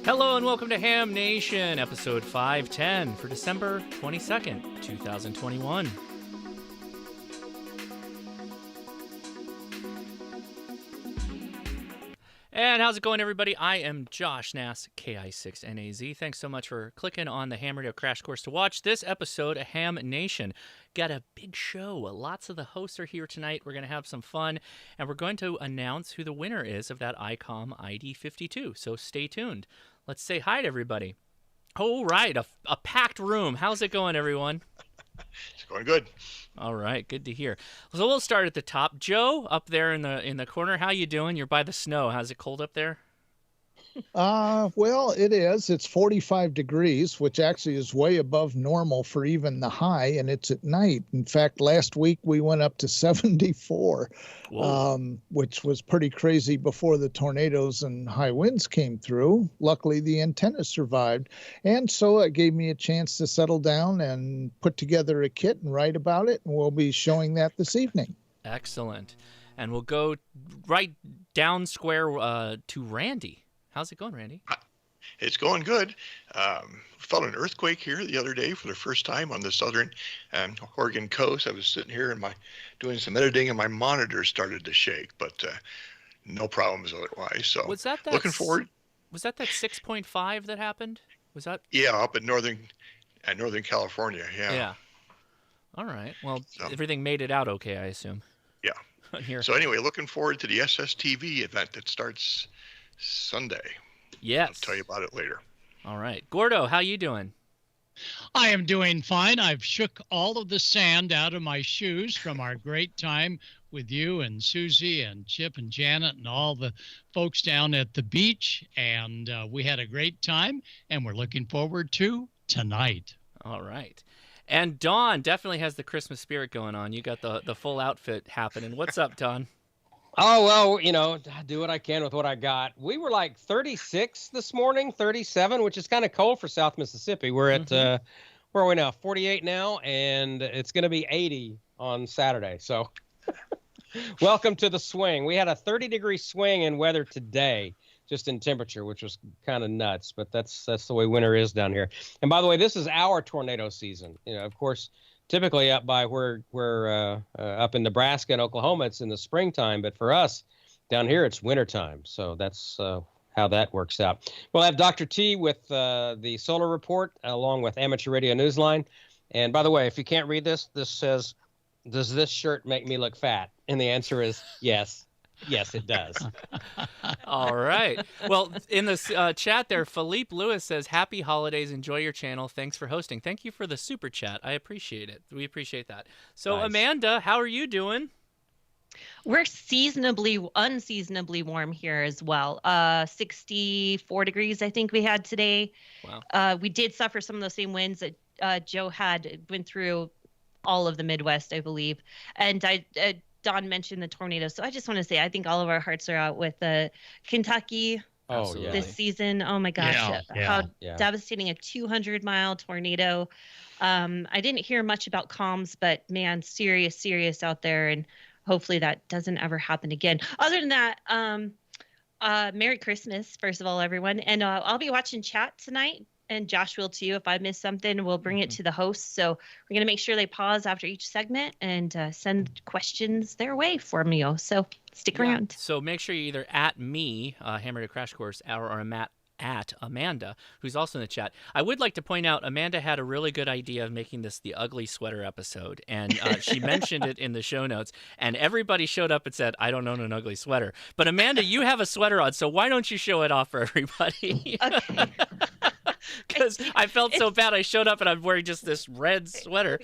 Hello and welcome to Ham Nation, episode 510 for December 22nd, 2021. And how's it going, everybody? I am Josh Nass, KI6NAZ. Thanks so much for clicking on the Ham Radio Crash Course to watch this episode of Ham Nation. Got a big show. Lots of the hosts are here tonight. We're going to have some fun, and we're going to announce who the winner is of that Icom ID-52, so stay tuned. Let's say hi to everybody. All right, a packed room. How's it going, everyone? It's going good. All right, good to hear. So we'll start at the top. Joe, up there in the corner, how you doing? You're by the snow. How's it cold up there? Well, it is. It's 45 degrees, which actually is way above normal for even the high, and it's at night. In fact, last week we went up to 74, which was pretty crazy before the tornadoes and high winds came through. Luckily, the antenna survived, and so it gave me a chance to settle down and put together a kit and write about it, and we'll be showing that this evening. Excellent. And we'll go right down square to Randy. How's it going, Randy? It's going good. Felt an earthquake here the other day for the first time on the southern Oregon coast. I was sitting here and doing some editing, and my monitor started to shake, but no problems otherwise. So was that looking forward. Was that 6.5 that happened? Was that? Yeah, up in northern California. Yeah. Yeah. All right. Well, everything made it out okay, I assume. Yeah. Here. So anyway, looking forward to the SSTV event that starts Sunday. Yes. I'll tell you about it later. All right. Gordo, how you doing? I am doing fine. I've shook all of the sand out of my shoes from our great time with you and Susie and Chip and Janet and all the folks down at the beach. And we had a great time, and we're looking forward to tonight. All right. And Dawn definitely has the Christmas spirit going on. You got the full outfit happening. What's up, Dawn? Oh, well, I do what I can with what I got. We were like 36 this morning, 37, which is kind of cold for South Mississippi. We're at, where are we now? 48 now, and it's going to be 80 on Saturday. So welcome to the swing. We had a 30-degree swing in weather today, just in temperature, which was kind of nuts, but that's the way winter is down here. And by the way, this is our tornado season. Of course, typically up by where we're up in Nebraska and Oklahoma, it's in the springtime. But for us down here, it's wintertime. So that's how that works out. We'll have Dr. T with the Solar Report along with Amateur Radio Newsline. And by the way, if you can't read this says, does this shirt make me look fat? And the answer is yes. Yes, it does. All right. Well, in the chat there, Philippe Lewis says, happy holidays. Enjoy your channel. Thanks for hosting. Thank you for the super chat. I appreciate it. We appreciate that. So, nice. Amanda, how are you doing? We're unseasonably warm here as well. 64 degrees, I think we had today. Wow. We did suffer some of those same winds that Joe went through all of the Midwest, I believe. And Don mentioned the tornado, so I just want to say I think all of our hearts are out with Kentucky this season. Oh my gosh, how devastating a 200-mile tornado. I didn't hear much about comms, but man, serious out there, and hopefully that doesn't ever happen again. Other than that, Merry Christmas, first of all, everyone, and I'll be watching chat tonight. And Josh will too. If I miss something, we'll bring it to the hosts. So we're going to make sure they pause after each segment and send questions their way for me. So stick around. So make sure you either at me, Hammer to Crash Course, or at Amanda, who's also in the chat. I would like to point out Amanda had a really good idea of making this the ugly sweater episode, and she mentioned it in the show notes, and everybody showed up and said, I don't own an ugly sweater. But Amanda, you have a sweater on, so why don't you show it off for everybody? Okay. Because I felt so bad. I showed up and I'm wearing just this red sweater.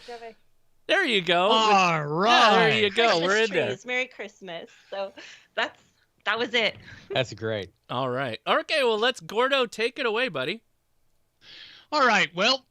There you go. All right. Yeah, there you go. Christmas We're in trees. there. Merry Christmas. So that was it. That's great. All right. Okay, well, let's Gordo take it away, buddy. All right. Well,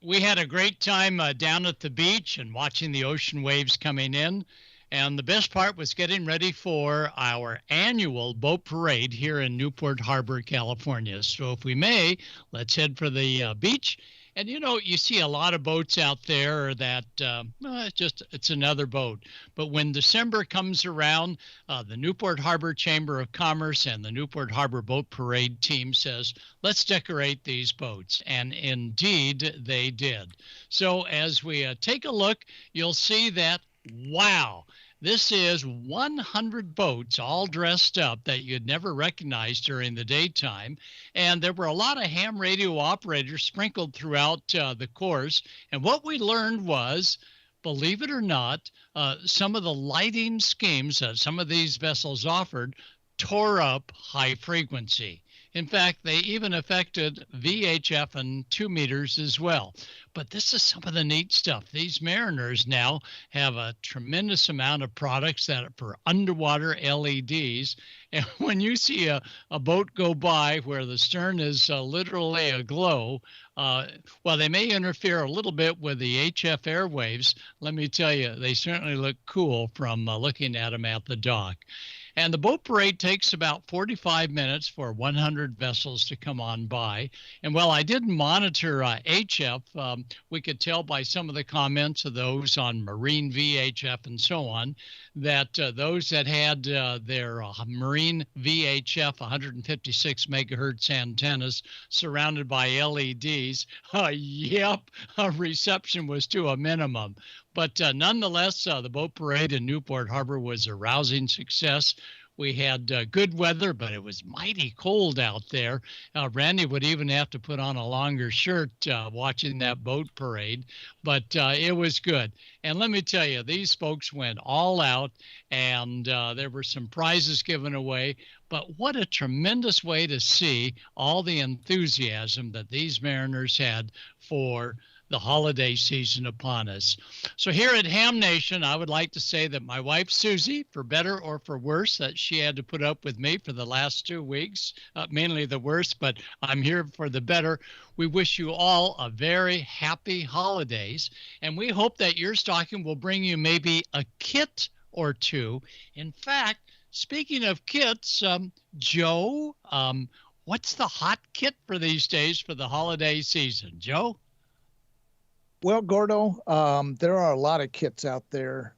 we had a great time down at the beach and watching the ocean waves coming in. And the best part was getting ready for our annual boat parade here in Newport Harbor, California. So if we may, let's head for the beach. And you see a lot of boats out there that it's another boat. But when December comes around, the Newport Harbor Chamber of Commerce and the Newport Harbor Boat Parade team says, let's decorate these boats. And indeed, they did. So as we take a look, you'll see that, wow, this is 100 boats all dressed up that you'd never recognize during the daytime. And there were a lot of ham radio operators sprinkled throughout the course. And what we learned was, believe it or not, some of the lighting schemes that some of these vessels offered tore up high frequency. In fact, they even affected VHF and 2 meters as well. But this is some of the neat stuff. These mariners now have a tremendous amount of products that are for underwater LEDs. And when you see a boat go by where the stern is literally aglow, while they may interfere a little bit with the HF airwaves, let me tell you, they certainly look cool from looking at them at the dock. And the boat parade takes about 45 minutes for 100 vessels to come on by. And while I didn't monitor HF, we could tell by some of the comments of those on marine VHF and so on, that those that had their marine VHF 156 megahertz antennas surrounded by LEDs, reception was to a minimum. But nonetheless, the boat parade in Newport Harbor was a rousing success. We had good weather, but it was mighty cold out there. Randy would even have to put on a longer shirt watching that boat parade, but it was good. And let me tell you, these folks went all out, and there were some prizes given away. But what a tremendous way to see all the enthusiasm that these mariners had for the holiday season upon us. So here at Ham Nation, I would like to say that my wife, Susie, for better or for worse, that she had to put up with me for the last 2 weeks, mainly the worst, but I'm here for the better. We wish you all a very happy holidays, and we hope that your stocking will bring you maybe a kit or two. In fact, speaking of kits, Joe, what's the hot kit for these days for the holiday season? Joe? Well, Gordo, there are a lot of kits out there.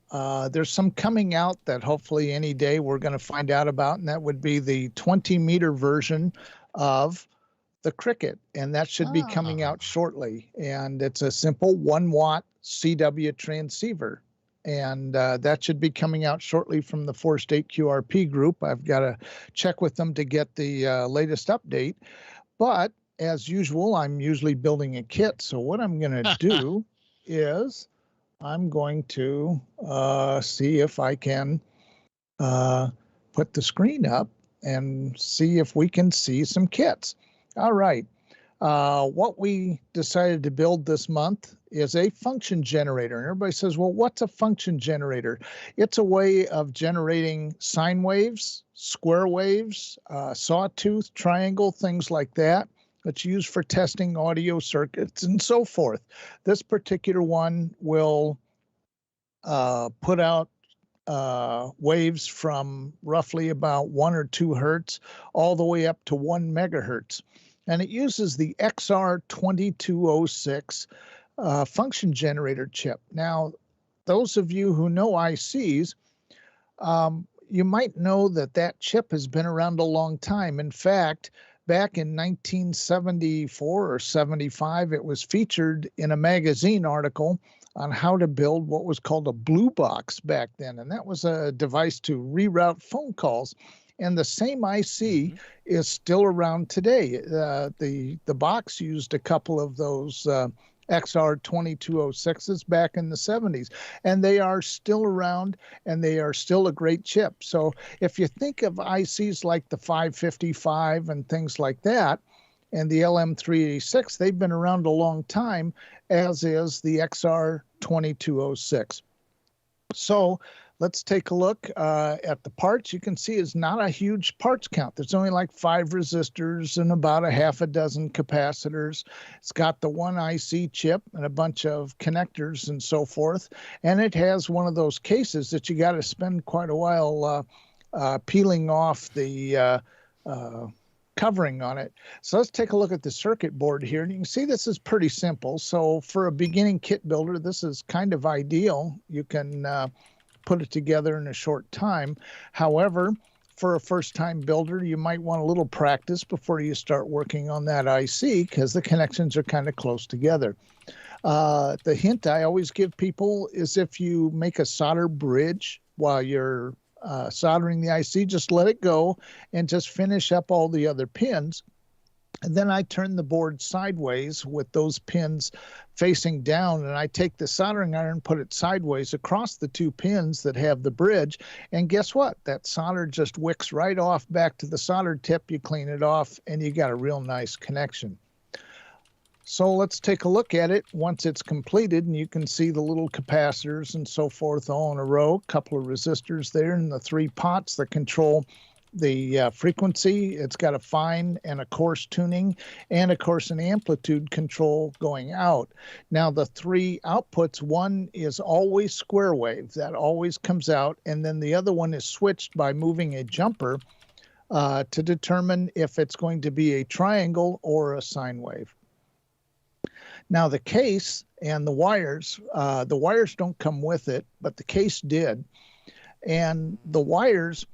There's some coming out that hopefully any day we're going to find out about, and that would be the 20-meter version of the Cricket, and that should be coming out shortly. And it's a simple 1-watt CW transceiver, and that should be coming out shortly from the 4-state QRP group. I've got to check with them to get the latest update, but as usual, I'm usually building a kit. So what I'm going to do is I'm going to see if I can put the screen up and see if we can see some kits. All right. What we decided to build this month is a function generator. And everybody says, well, what's a function generator? It's a way of generating sine waves, square waves, sawtooth, triangle, things like that. It's used for testing audio circuits and so forth. This particular one will put out waves from roughly about 1 or 2 hertz all the way up to 1 megahertz. And it uses the XR2206 function generator chip. Now, those of you who know ICs, you might know that that chip has been around a long time. In fact, back in 1974 or 75, it was featured in a magazine article on how to build what was called a blue box back then. And that was a device to reroute phone calls. And the same IC is still around today. The box used a couple of those XR2206s back in the 70s, and they are still around, and they are still a great chip. So if you think of ICs like the 555 and things like that, and the LM386, they've been around a long time, as is the XR2206. So let's take a look at the parts. You can see it's not a huge parts count. There's only like 5 resistors and about a half a dozen capacitors. It's got the one IC chip and a bunch of connectors and so forth. And it has one of those cases that you got to spend quite a while peeling off the covering on it. So let's take a look at the circuit board here. And you can see this is pretty simple. So for a beginning kit builder, this is kind of ideal. You can put it together in a short time. However, for a first-time builder, you might want a little practice before you start working on that IC because the connections are kind of close together. The hint I always give people is if you make a solder bridge while you're soldering the IC, just let it go and just finish up all the other pins. And then I turn the board sideways with those pins facing down, and I take the soldering iron, put it sideways across the 2 pins that have the bridge, and guess what? That solder just wicks right off back to the solder tip. You clean it off, and you got a real nice connection. So let's take a look at it once it's completed, and you can see the little capacitors and so forth all in a row, a couple of resistors there, and the 3 pots that control the frequency. It's got a fine and a coarse tuning, and of course an amplitude control going out. Now the 3 outputs, one is always square wave, that always comes out, and then the other one is switched by moving a jumper to determine if it's going to be a triangle or a sine wave. Now the case and the wires don't come with it, but the case did. And the wires,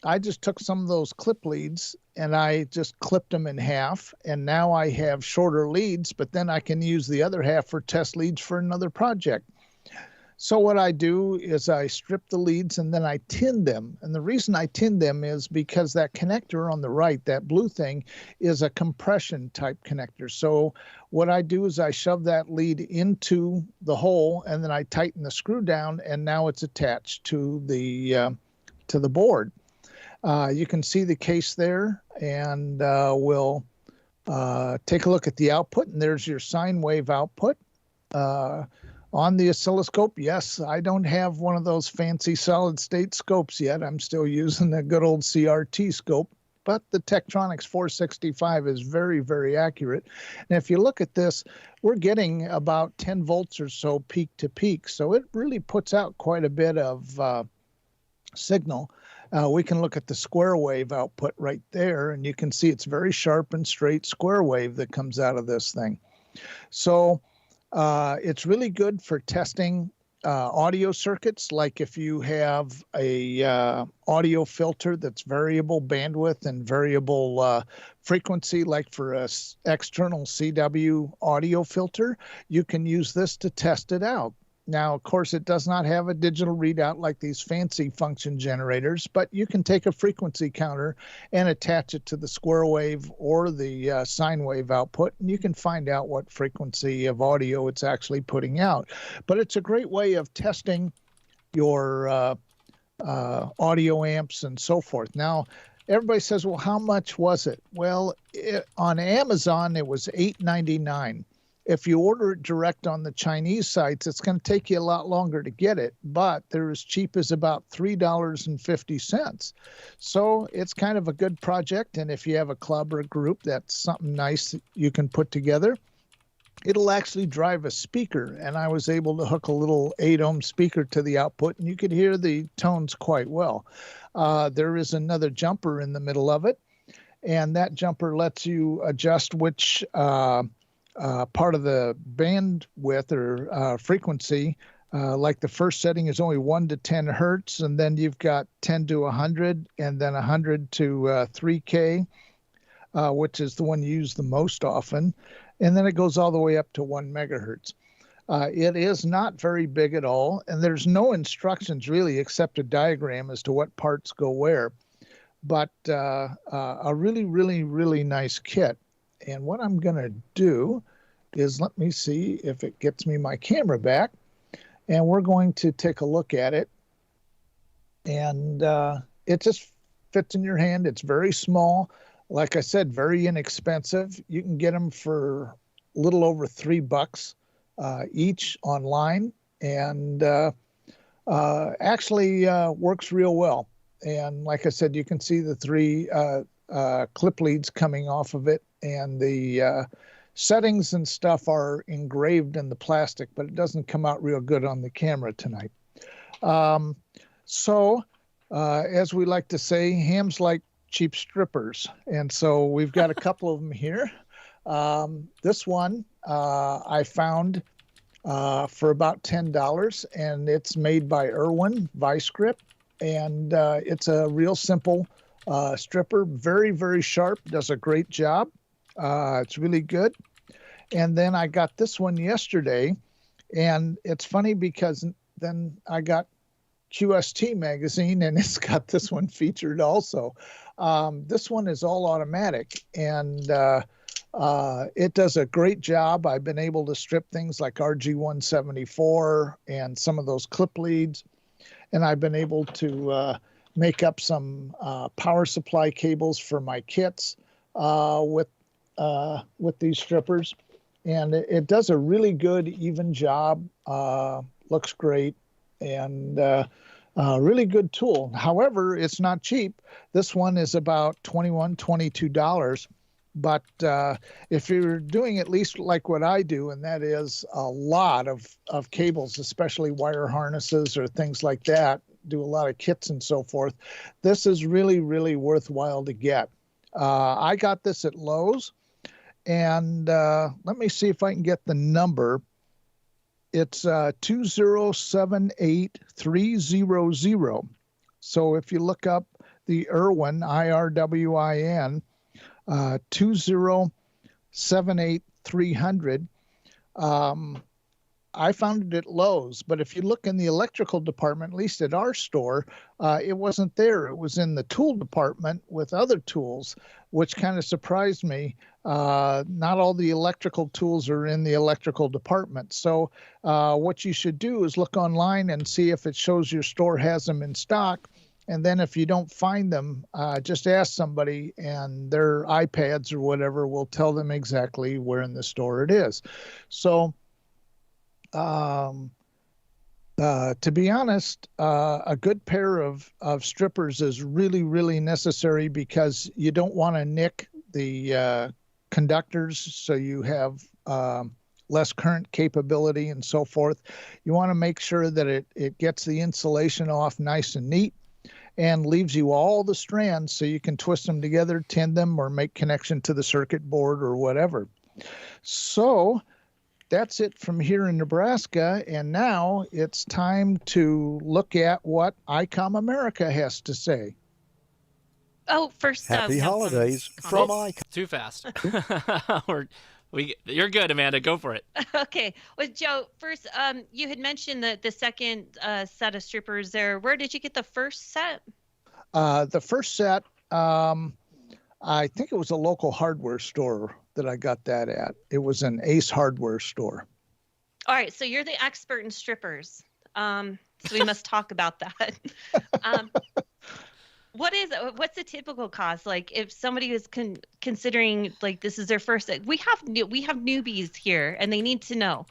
I just took some of those clip leads and I just clipped them in half. And now I have shorter leads, but then I can use the other half for test leads for another project. So what I do is I strip the leads and then I tin them. And the reason I tin them is because that connector on the right, that blue thing, is a compression type connector. So what I do is I shove that lead into the hole and then I tighten the screw down, and now it's attached to the board. You can see the case there, and we'll take a look at the output, and there's your sine wave output. On the oscilloscope, yes, I don't have one of those fancy solid state scopes yet. I'm still using the good old CRT scope, but the Tektronix 465 is very, very accurate. And if you look at this, we're getting about 10 volts or so peak to peak. So it really puts out quite a bit of signal. We can look at the square wave output right there, and you can see it's very sharp and straight square wave that comes out of this thing. So it's really good for testing audio circuits, like if you have a audio filter that's variable bandwidth and variable frequency, like for a external CW audio filter, you can use this to test it out. Now, of course, it does not have a digital readout like these fancy function generators, but you can take a frequency counter and attach it to the square wave or the sine wave output, and you can find out what frequency of audio it's actually putting out. But it's a great way of testing your audio amps and so forth. Now, everybody says, well, how much was it? Well, on Amazon, it was $8.99. If you order it direct on the Chinese sites, it's going to take you a lot longer to get it, but they're as cheap as about $3.50. So it's kind of a good project, and if you have a club or a group, that's something nice that you can put together. It'll actually drive a speaker, and I was able to hook a little 8-ohm speaker to the output, and you could hear the tones quite well. There is another jumper in the middle of it, and that jumper lets you adjust which part of the bandwidth or frequency. Like the first setting is only 1 to 10 hertz, and then you've got 10 to 100, and then 100 to 3K, which is the one you use the most often. And then it goes all the way up to 1 megahertz. It is not very big at all, and there's no instructions really except a diagram as to what parts go where. But a really, really, really nice kit. And what I'm going to do is, let me see if it gets me my camera back. And we're going to take a look at it. And it just fits in your hand. It's very small. Like I said, very inexpensive. You can get them for a little over $3 each online. And actually works real well. And like I said, you can see the three clip leads coming off of it, and the settings and stuff are engraved in the plastic, but it doesn't come out real good on the camera tonight. So, as we like to say, hams like cheap strippers. And so we've got a couple of them here. This one I found for about $10, and it's made by Irwin Vice Grip. And it's a real simple stripper, very, very sharp, does a great job. It's really good. And then I got this one yesterday, and it's funny because then I got QST magazine, and it's got this one featured also. This one is all automatic, and it does a great job. I've been able to strip things like RG174 and some of those clip leads, and I've been able to make up some power supply cables for my kits with these strippers. And it does a really good, even job, looks great, and really good tool. However, it's not cheap. This one is about $21, $22. But if you're doing at least like what I do, and that is a lot of cables, especially wire harnesses or things like that, do a lot of kits and so forth, this is really, really worthwhile to get. I got this at Lowe's. And let me see if I can get the number. It's 2078300. So if you look up the Irwin, IRWIN, 2078300, I found it at Lowe's. But if you look in the electrical department, at least at our store, it wasn't there. It was in the tool department with other tools, which kind of surprised me. Not all the electrical tools are in the electrical department. So what you should do is look online and see if it shows your store has them in stock. And then if you don't find them, just ask somebody, and their iPads or whatever will tell them exactly where in the store it is. So to be honest, a good pair of strippers is really, really necessary, because you don't want to nick the conductors, so you have less current capability and so forth. You want to make sure that it gets the insulation off nice and neat and leaves you all the strands so you can twist them together, tin them, or make connection to the circuit board or whatever. So that's it from here in Nebraska, and now it's time to look at what Icom America has to say. Oh, first Happy holidays from Icom. Too fast. You're good, Amanda. Go for it. Okay. Well, Joe, first, you had mentioned the second set of strippers there. Where did you get the first set? The first set, I think it was a local hardware store that I got that at. It was an Ace hardware store. All right. So you're the expert in strippers. So we must talk about that. What's the typical cost? Like, if somebody is considering, like, this is their first, we have newbies here, and they need to know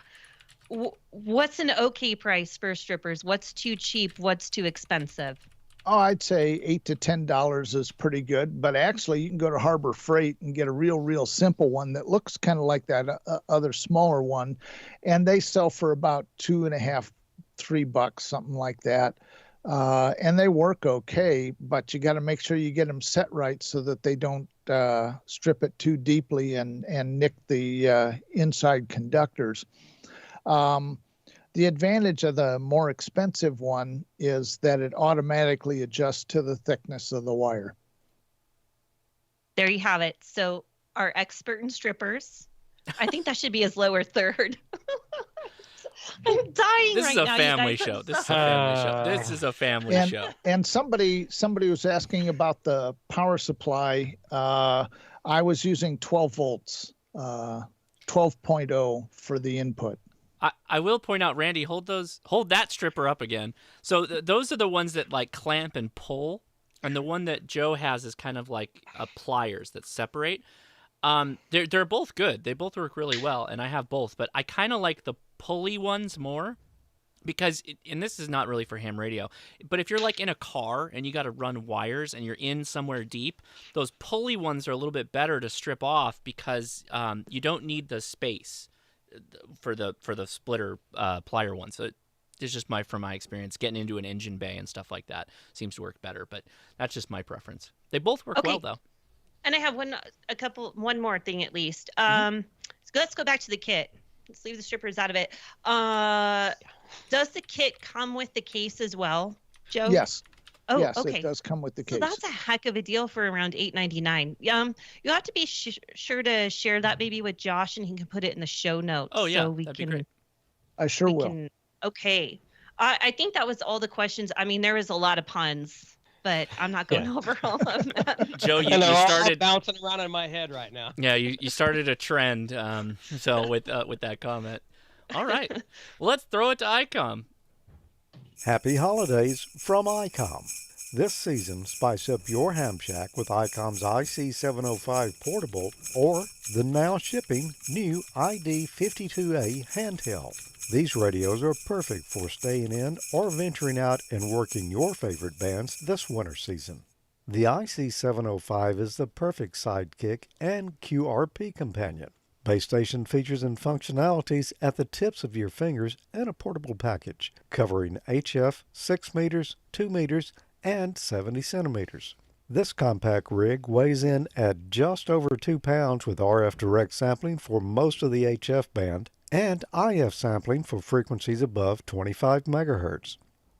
what's an okay price for strippers. What's too cheap? What's too expensive? Oh, I'd say $8 to $10 is pretty good, but actually you can go to Harbor Freight and get a real simple one that looks kind of like that other smaller one, and they sell for about $2.50, $3, something like that. And they work okay, but you got to make sure you get them set right so that they don't strip it too deeply and nick the inside conductors. The advantage of the more expensive one is that it automatically adjusts to the thickness of the wire. There you have it. So our expert in strippers, I think that should be his lower third. I'm dying This right is a now. family show. This is a family show. This is a family show. And somebody was asking about the power supply. I was using 12 volts, 12.0 for the input. I will point out, Randy, hold that stripper up again. So those are the ones that like clamp and pull, and the one that Joe has is kind of like pliers that separate. They're both good. They both work really well, and I have both. But I kind of like the pulley ones more because and this is not really for ham radio, but if you're like in a car and you got to run wires and you're in somewhere deep, those pulley ones are a little bit better to strip off because you don't need the space for the splitter plier one. So it's just from my experience, getting into an engine bay and stuff like that seems to work better, but that's just my preference. They both work well though. And I have one more thing at least. So let's go back to the kit. Let's leave the strippers out of it. Does the kit come with the case as well, Joe? Yes. Oh, yes, okay. It does come with the case. So that's a heck of a deal for around $8.99. You have to be sure to share that maybe with Josh, and he can put it in the show notes. Oh yeah, so that'd be great. I sure will. Okay. I think that was all the questions. I mean, there was a lot of puns, but I'm not going over all of them. Joe, you started bouncing around in my head right now. Yeah, you started a trend. So with that comment, all right, well, let's throw it to Icom. Happy holidays from Icom. This season, spice up your ham shack with Icom's IC705 portable or the now shipping new ID-52a handheld. These radios are perfect for staying in or venturing out and working your favorite bands this winter season. The IC705 is the perfect sidekick and QRP companion. Base station features and functionalities at the tips of your fingers and a portable package covering HF 6 meters, 2 meters, and 70 centimeters. This compact rig weighs in at just over 2 pounds with RF direct sampling for most of the HF band and IF sampling for frequencies above 25 MHz.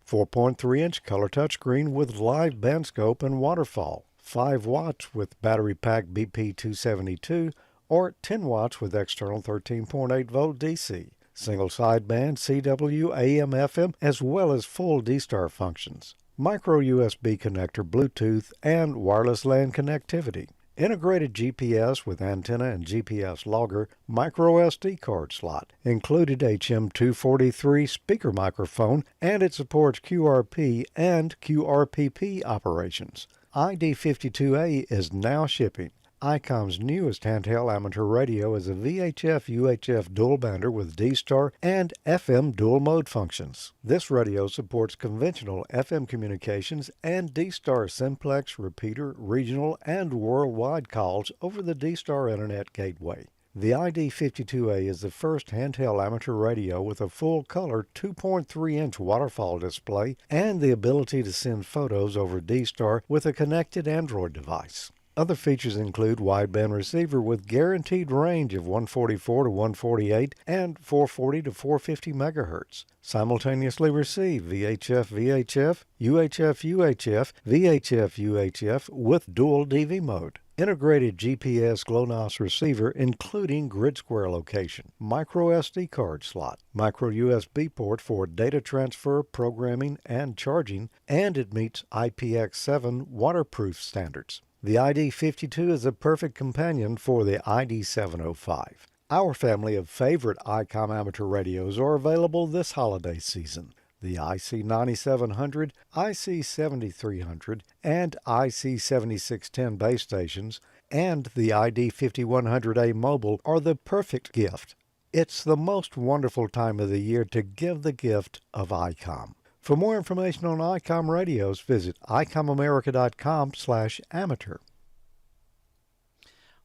4.3-inch color touchscreen with live band scope and waterfall. 5 watts with battery pack BP272 or 10 watts with external 13.8 volt DC. Single sideband CW AM FM as well as full D-Star functions. Micro USB connector Bluetooth and wireless LAN connectivity. Integrated GPS with antenna and GPS logger, micro SD card slot, included HM243 speaker microphone, and it supports QRP and QRPP operations. ID-52a is now shipping. Icom's newest handheld amateur radio is a VHF-UHF dual bander with D-Star and FM dual mode functions. This radio supports conventional FM communications and D-Star simplex, repeater, regional, and worldwide calls over the D-Star Internet Gateway. The ID-52a is the first handheld amateur radio with a full-color 2.3-inch waterfall display and the ability to send photos over D-Star with a connected Android device. Other features include wideband receiver with guaranteed range of 144 to 148 and 440 to 450 MHz. Simultaneously receive VHF-VHF, UHF-UHF, VHF-UHF with dual DV mode. Integrated GPS GLONASS receiver including grid square location, micro SD card slot, micro USB port for data transfer, programming, and charging, and it meets IPX7 waterproof standards. The ID-52 is a perfect companion for the ID-705. Our family of favorite Icom amateur radios are available this holiday season. The IC9700, IC7300, and IC7610 base stations, and the ID-5100A mobile are the perfect gift. It's the most wonderful time of the year to give the gift of Icom. For more information on Icom radios, visit icomamerica.com/amateur.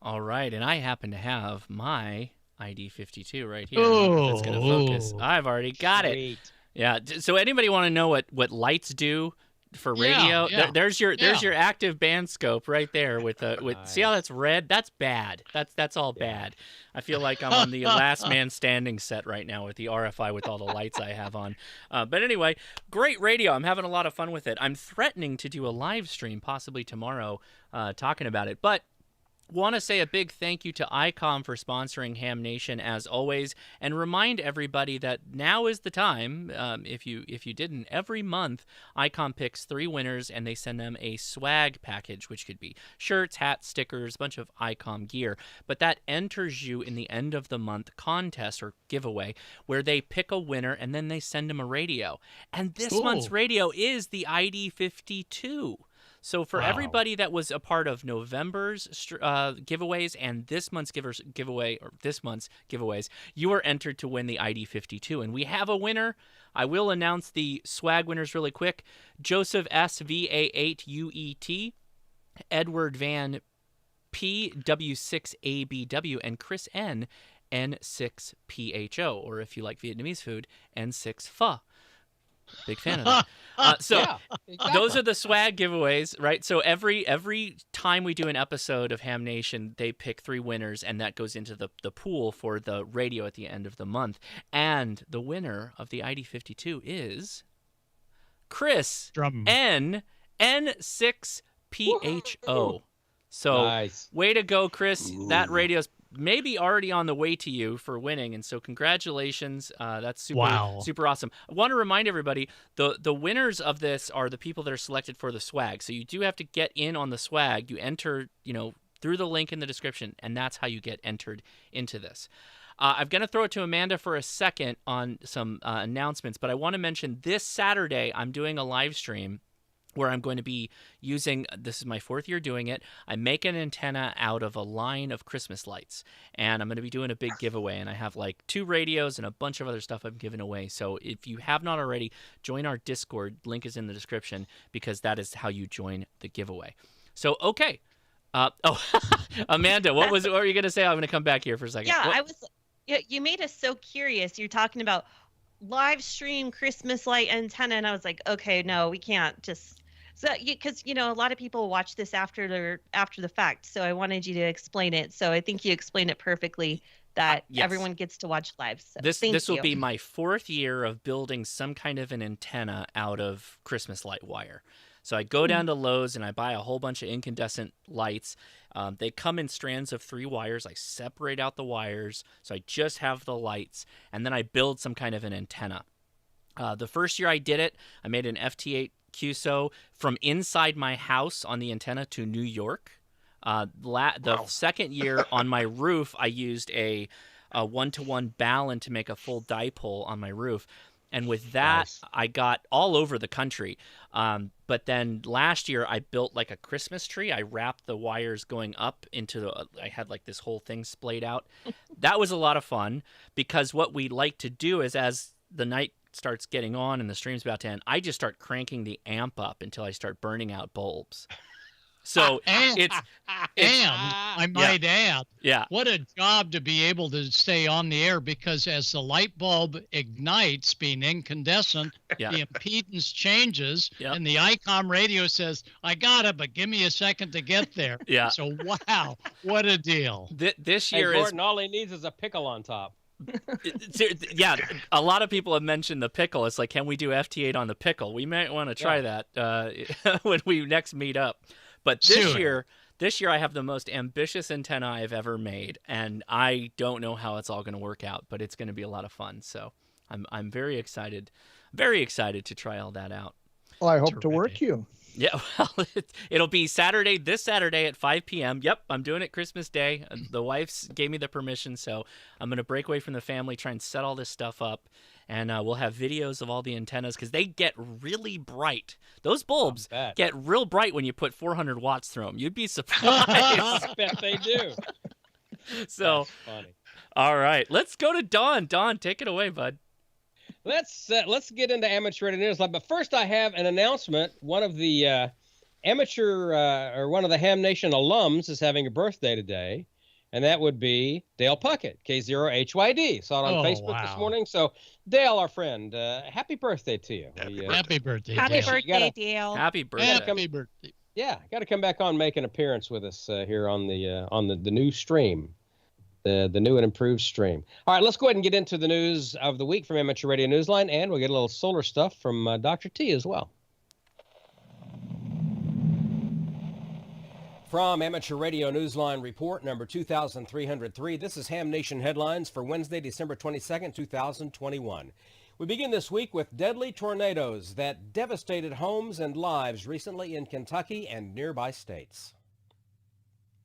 All right, and I happen to have my ID-52 right here. That's going to focus. I've already got it. Yeah. So anybody want to know what lights do for radio? Yeah. There's your active band scope right there with see how that's red? That's bad. That's all bad. I feel like I'm on the last man standing set right now with the RFI with all the lights I have on. But anyway, great radio. I'm having a lot of fun with it. I'm threatening to do a live stream possibly tomorrow talking about it. But want to say a big thank you to Icom for sponsoring Ham Nation as always, and remind everybody that now is the time. If you didn't, every month Icom picks 3 winners and they send them a swag package, which could be shirts, hats, stickers, a bunch of Icom gear. But that enters you in the end of the month contest or giveaway where they pick a winner and then they send them a radio. And this month's radio is the ID-52. So for everybody that was a part of November's giveaways and this month's giveaways, you are entered to win the ID-52. And we have a winner. I will announce the swag winners really quick. Joseph S. VA8UET, Edward Van P. W6ABW, and Chris N. N6PHO, or if you like Vietnamese food, N6 Pho. Big fan of that. Those are the swag giveaways, right? So every time we do an episode of Ham Nation, they pick 3 winners, and that goes into the pool for the radio at the end of the month. And the winner of the ID-52 is Chris N6PHO. So Nice. Way to go, Chris. That radio's maybe already on the way to you for winning, and so congratulations. That's super awesome. I want to remind everybody, the winners of this are the people that are selected for the swag. So you do have to get in on the swag. You enter, through the link in the description, and that's how you get entered into this. I'm going to throw it to Amanda for a second on some announcements, but I want to mention this Saturday I'm doing a live stream where I'm going to be using, this is my 4th year doing it, I make an antenna out of a line of Christmas lights, and I'm going to be doing a big giveaway, and I have like 2 radios and a bunch of other stuff I'm giving away. So if you have not already, join our Discord, link is in the description, because that is how you join the giveaway. So, okay. Amanda, what were you going to say? I'm going to come back here for a second. Yeah, you made us so curious. You're talking about live stream Christmas light antenna, and I was like, okay, no, we can't just... So, because a lot of people watch this after the fact, so I wanted you to explain it. So I think you explained it perfectly, that yes. Everyone gets to watch live. So this will be my 4th year of building some kind of an antenna out of Christmas light wire. So I go down to Lowe's and I buy a whole bunch of incandescent lights. They come in strands of 3 wires. I separate out the wires, so I just have the lights, and then I build some kind of an antenna. The first year I did it, I made an FT8 QSO from inside my house on the antenna to New York. The second year on my roof, I used a 1-to-1 balun to make a full dipole on my roof. And with that, nice. I got all over the country. But then last year, I built like a Christmas tree. I wrapped the wires going up into I had like this whole thing splayed out. That was a lot of fun, because what we like to do is, as the night starts getting on and the stream's about to end, I just start cranking the amp up until I start burning out bulbs. So I might add, yeah, what a job to be able to stay on the air, because as the light bulb ignites, being incandescent, the impedance changes, and the Icom radio says, I got it, but give me a second to get there. Yeah. So, wow, what a deal. This year Gordon, all he needs is a pickle on top. Yeah, a lot of people have mentioned the pickle. It's like, can we do FT8 on the pickle? We might want to try that when we next meet up. But this year I have the most ambitious antenna I've ever made, and I don't know how it's all going to work out, but it's going to be a lot of fun. So I'm very excited to try all that out. Well, I hope to work you. Yeah, well, it'll be this Saturday at 5 p.m. Yep, I'm doing it Christmas Day. The wife gave me the permission, so I'm going to break away from the family, try and set all this stuff up, and we'll have videos of all the antennas, because they get really bright. Those bulbs get real bright when you put 400 watts through them. You'd be surprised. I bet they do. So, that's funny. All right, let's go to Don. Don, take it away, bud. Let's get into Amateur Radio Newsline, but first I have an announcement. One of the one of the Ham Nation alums is having a birthday today, and that would be Dale Puckett, K0HYD. Saw it on Facebook this morning. So, Dale, our friend, happy birthday to you. Happy birthday, Happy Dale. birthday, Dale. Happy birthday. Happy birthday. Yeah, got to come back on, make an appearance with us here on the new stream. The new and improved stream. All right, let's go ahead and get into the news of the week from Amateur Radio Newsline, and we'll get a little solar stuff from Dr. T as well. From Amateur Radio Newsline Report number 2303, this is Ham Nation Headlines for Wednesday, December 22nd, 2021. We begin this week with deadly tornadoes that devastated homes and lives recently in Kentucky and nearby states.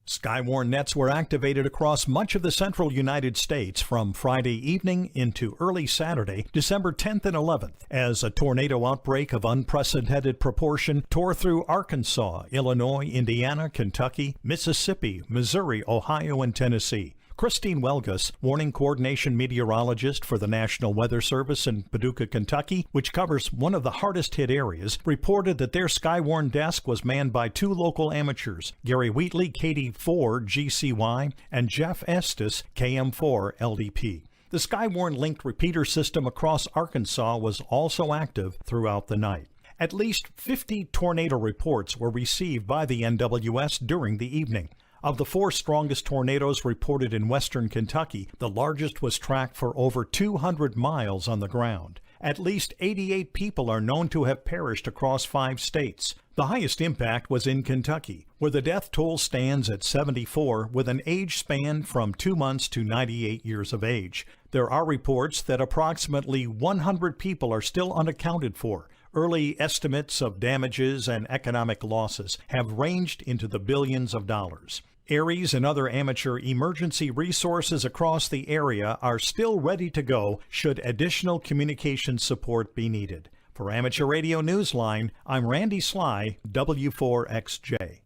Skywarn nets were activated across much of the central United States from Friday evening into early Saturday, December 10th and 11th, as a tornado outbreak of unprecedented proportion tore through Arkansas, Illinois, Indiana, Kentucky, Mississippi, Missouri, Ohio, and Tennessee. Christine Welgus, warning coordination meteorologist for the National Weather Service in Paducah, Kentucky, which covers one of the hardest hit areas, reported that their Skywarn desk was manned by 2 local amateurs, Gary Wheatley, KD4 GCY, and Jeff Estes, KM4 LDP. The Skywarn linked repeater system across Arkansas was also active throughout the night. At least 50 tornado reports were received by the NWS during the evening. Of the 4 strongest tornadoes reported in western Kentucky, the largest was tracked for over 200 miles on the ground. At least 88 people are known to have perished across 5 states. The highest impact was in Kentucky, where the death toll stands at 74 with an age span from 2 months to 98 years of age. There are reports that approximately 100 people are still unaccounted for. Early estimates of damages and economic losses have ranged into the billions of dollars. ARES and other amateur emergency resources across the area are still ready to go should additional communication support be needed. For Amateur Radio Newsline, I'm Randy Sly, W4XJ.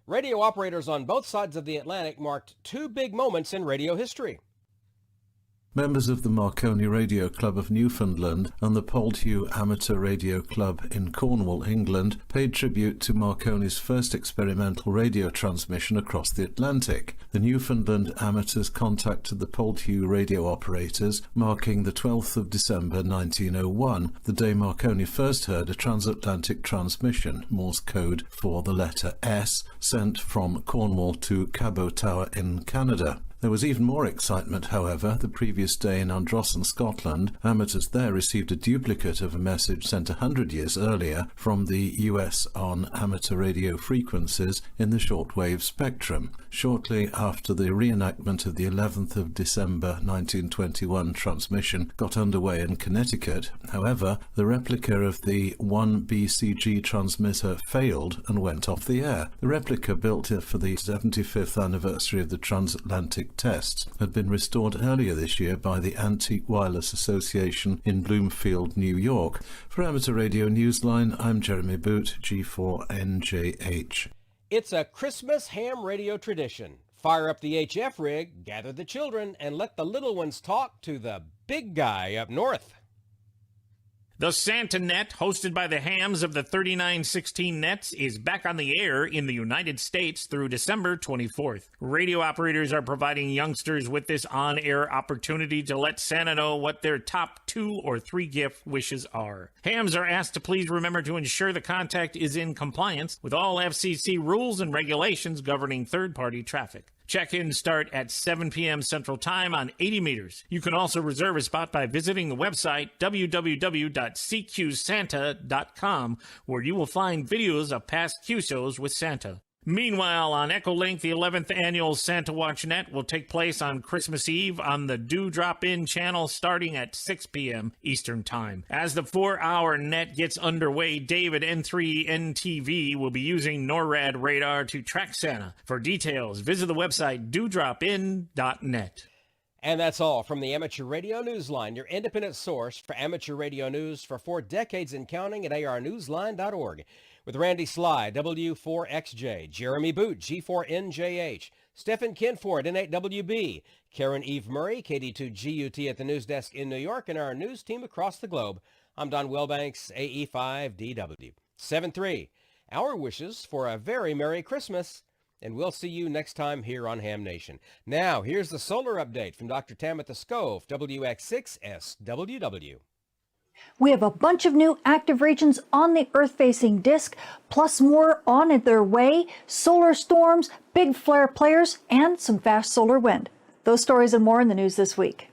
Radio operators on both sides of the Atlantic marked 2 big moments in radio history. Members of the Marconi Radio Club of Newfoundland and the Poldhu Amateur Radio Club in Cornwall, England, paid tribute to Marconi's first experimental radio transmission across the Atlantic. The Newfoundland amateurs contacted the Poldhu radio operators, marking the 12th of December 1901, the day Marconi first heard a transatlantic transmission, Morse code for the letter S, sent from Cornwall to Cabot Tower in Canada. There was even more excitement, however. The previous day in Androssen, Scotland, amateurs there received a duplicate of a message sent 100 years earlier from the US on amateur radio frequencies in the shortwave spectrum. Shortly after the reenactment of the 11th of December 1921 transmission got underway in Connecticut, however, the replica of the 1BCG transmitter failed and went off the air. The replica, built for the 75th anniversary of the transatlantic tests, had been restored earlier this year by the Antique Wireless Association in Bloomfield, New York. For Amateur Radio Newsline, I'm Jeremy Boot, G4NJH. It's a Christmas ham radio tradition. Fire up the HF rig, gather the children, and let the little ones talk to the big guy up north. The Santa Net, hosted by the hams of the 3916 Nets, is back on the air in the United States through December 24th. Radio operators are providing youngsters with this on-air opportunity to let Santa know what their top 2 or 3 gift wishes are. Hams are asked to please remember to ensure the contact is in compliance with all FCC rules and regulations governing third-party traffic. Check-ins start at 7 p.m. Central Time on 80 meters. You can also reserve a spot by visiting the website www.cqsanta.com, where you will find videos of past Q shows with Santa. Meanwhile, on Echolink, the 11th annual Santa Watch Net will take place on Christmas Eve on the Do Drop In channel starting at 6 p.m. Eastern Time. As the 4-hour net gets underway, Dave at N3NTV will be using NORAD radar to track Santa. For details, visit the website dodropin.net. And that's all from the Amateur Radio Newsline, your independent source for amateur radio news for 4 decades and counting at arnewsline.org. With Randy Sly, W4XJ, Jeremy Boot, G4NJH, Stephen Kinford, N8WB, Karen Eve Murray, KD2GUT at the news desk in New York, and our news team across the globe. I'm Don Wilbanks, AE5DW. 7-3, our wishes for a very Merry Christmas, and we'll see you next time here on Ham Nation. Now, here's the solar update from Dr. Tamitha Skov, WX6SWW. We have a bunch of new active regions on the Earth-facing disk, plus more on their way, solar storms, big flare players, and some fast solar wind. Those stories and more in the news this week.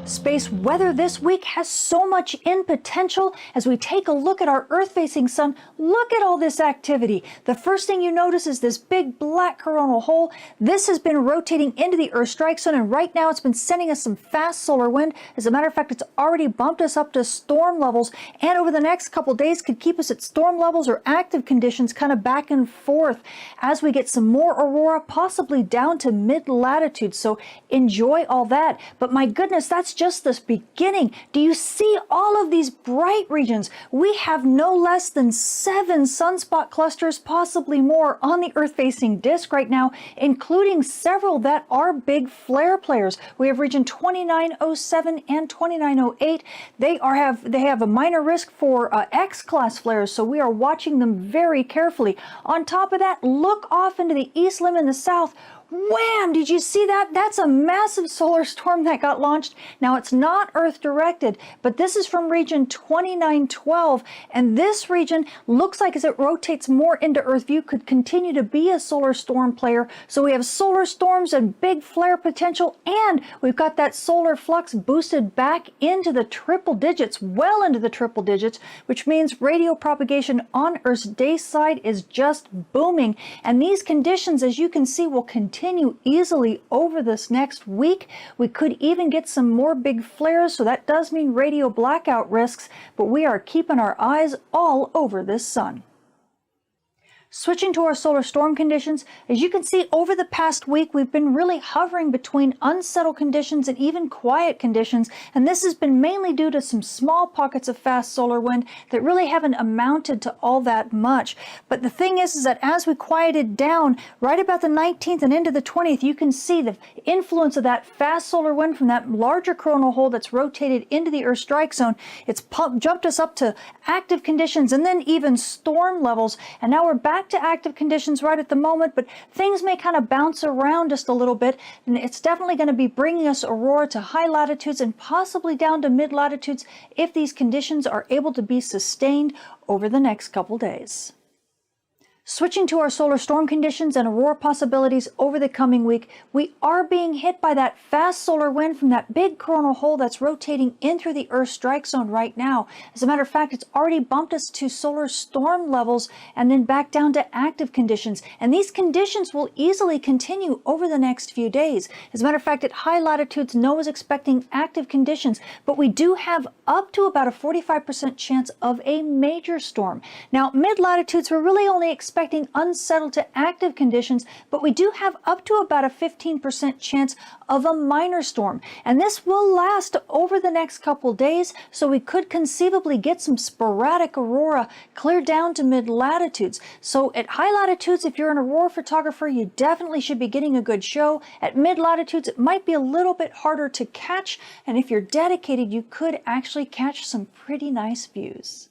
Space weather this week has so much in potential. As we take a look at our Earth-facing sun, look at all this activity. The first thing you notice is this big black coronal hole. This has been rotating into the Earth strike zone, and right now it's been sending us some fast solar wind. As a matter of fact, it's already bumped us up to storm levels, and over the next couple days could keep us at storm levels or active conditions kind of back and forth as we get some more aurora, possibly down to mid-latitude. So enjoy all that. But my goodness, that's just the beginning. Do you see all of these bright regions? We have no less than 7 sunspot clusters, possibly more, on the Earth-facing disk right now, including several that are big flare players. We have region 2907 and 2908. They have a minor risk for X-class flares, so we are watching them very carefully. On top of that, look off into the east limb in the south. Wham! Did you see that? That's a massive solar storm that got launched. Now, it's not Earth-directed, but this is from region 2912, and this region looks like as it rotates more into Earth view could continue to be a solar storm player. So we have solar storms and big flare potential, and we've got that solar flux boosted back into the triple digits, well into the triple digits, which means radio propagation on Earth's day side is just booming. And these conditions, as you can see, will continue easily over this next week. We could even get some more big flares, so that does mean radio blackout risks, but we are keeping our eyes all over this sun. Switching to our solar storm conditions, as you can see over the past week, we've been really hovering between unsettled conditions and even quiet conditions, and this has been mainly due to some small pockets of fast solar wind that really haven't amounted to all that much. But the thing is that as we quieted down right about the 19th and into the 20th, you can see the influence of that fast solar wind from that larger coronal hole that's rotated into the Earth strike zone. It's jumped us up to active conditions and then even storm levels, and now we're back to active conditions right at the moment, but things may kind of bounce around just a little bit, and it's definitely going to be bringing us aurora to high latitudes and possibly down to mid latitudes if these conditions are able to be sustained over the next couple days. Switching to our solar storm conditions and aurora possibilities over the coming week, we are being hit by that fast solar wind from that big coronal hole that's rotating in through the Earth strike zone right now. As a matter of fact, it's already bumped us to solar storm levels and then back down to active conditions. And these conditions will easily continue over the next few days. As a matter of fact, at high latitudes, NOAA is expecting active conditions, but we do have up to about a 45% chance of a major storm. Now, mid latitudes, we're really only expecting unsettled to active conditions, but we do have up to about a 15% chance of a minor storm. And this will last over the next couple days, so we could conceivably get some sporadic aurora clear down to mid latitudes. So at high latitudes, if you're an aurora photographer, you definitely should be getting a good show. At mid latitudes, it might be a little bit harder to catch, and if you're dedicated, you could actually catch some pretty nice views.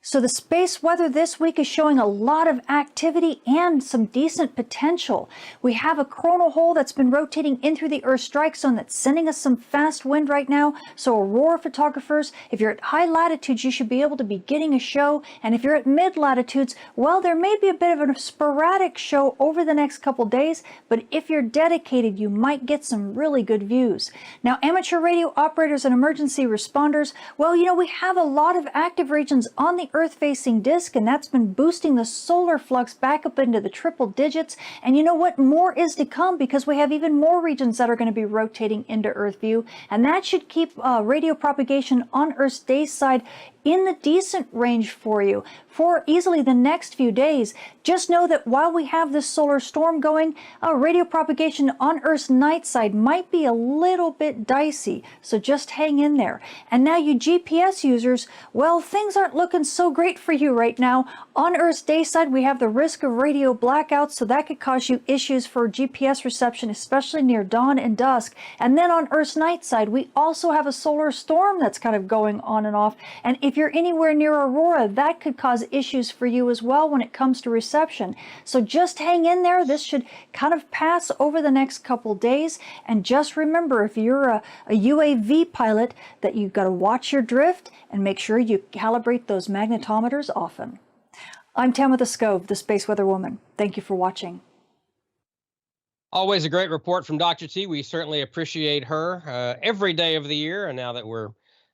So the space weather this week is showing a lot of activity and some decent potential. We have a coronal hole that's been rotating in through the Earth strike zone that's sending us some fast wind right now. So aurora photographers, if you're at high latitudes, you should be able to be getting a show. And if you're at mid latitudes, well, there may be a bit of a sporadic show over the next couple days, but if you're dedicated, you might get some really good views. Now, amateur radio operators and emergency responders, well, you know, we have a lot of active regions on the Earth-facing disk, and that's been boosting the solar flux back up into the triple digits. And you know what? More is to come, because we have even more regions that are going to be rotating into Earth view, and that should keep radio propagation on Earth's day side in the decent range for you for easily the next few days. Just know that while we have this solar storm going, radio propagation on Earth's night side might be a little bit dicey, so just hang in there. And now you GPS users, well, things aren't looking so great for you right now. On Earth's day side, we have the risk of radio blackouts, so that could cause you issues for GPS reception, especially near dawn and dusk. And then on Earth's night side, we also have a solar storm that's kind of going on and off. And if you're anywhere near aurora, that could cause issues for you as well when it comes to reception. So just hang in there. This should kind of pass over the next couple days. And just remember, if you're a UAV pilot, that you've got to watch your drift and make sure you calibrate those magnetometers often. I'm Tamitha Skov, the Space Weather Woman. Thank you for watching. Always a great report from Dr. T. We certainly appreciate her every day of the year. And now that we're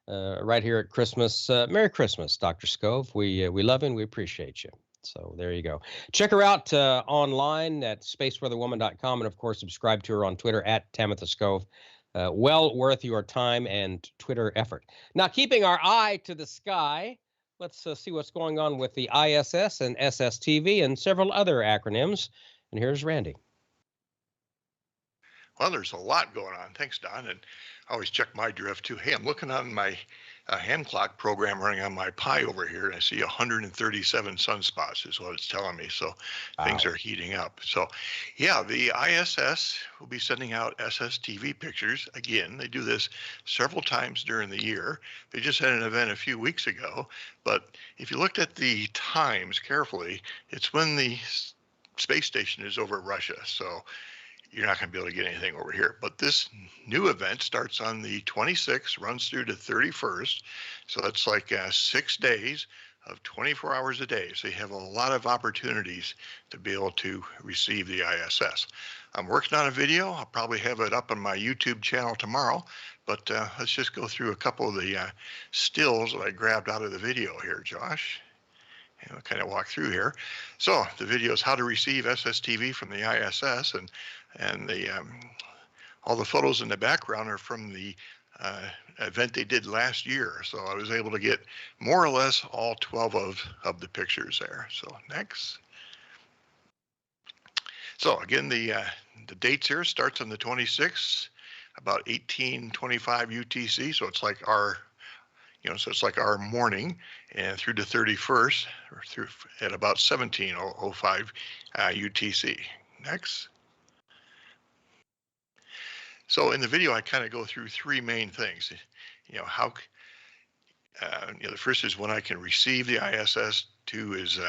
right here at Christmas, Merry Christmas, Dr. Skov. We love you and we appreciate you. So there you go. Check her out online at spaceweatherwoman.com, and of course subscribe to her on Twitter at Tamitha Skov. Well worth your time and Twitter effort. Now, keeping our eye to the sky, let's see what's going on with the ISS and SSTV and several other acronyms. And here's Randy. Well, there's a lot going on. Thanks, Don. And I always check my drift too. Hey, I'm looking on my hand clock program running on my Pi over here, and I see 137 sunspots is what it's telling me. So things are heating up. So, yeah, the ISS will be sending out SSTV pictures again. They do this several times during the year. They just had an event a few weeks ago. But if you looked at the times carefully, it's when the space station is over Russia. So you're not going to be able to get anything over here. But this new event starts on the 26th, runs through to 31st. So that's like 6 days of 24 hours a day. So you have a lot of opportunities to be able to receive the ISS. I'm working on a video. I'll probably have it up on my YouTube channel tomorrow. But let's just go through a couple of the stills that I grabbed out of the video here, Josh. And we'll kind of walk through here. So the video is how to receive SSTV from the ISS, and the all the photos in the background are from the event they did last year. So I was able to get more or less all 12 of the pictures there. So next. So again, the dates here starts on the 26th, about 1825 UTC. So it's like our so it's like our morning, and through the 31st, or through at about 1705 UTC. Next. So in the video, I kind of go through three main things. How the first is when I can receive the ISS. Two is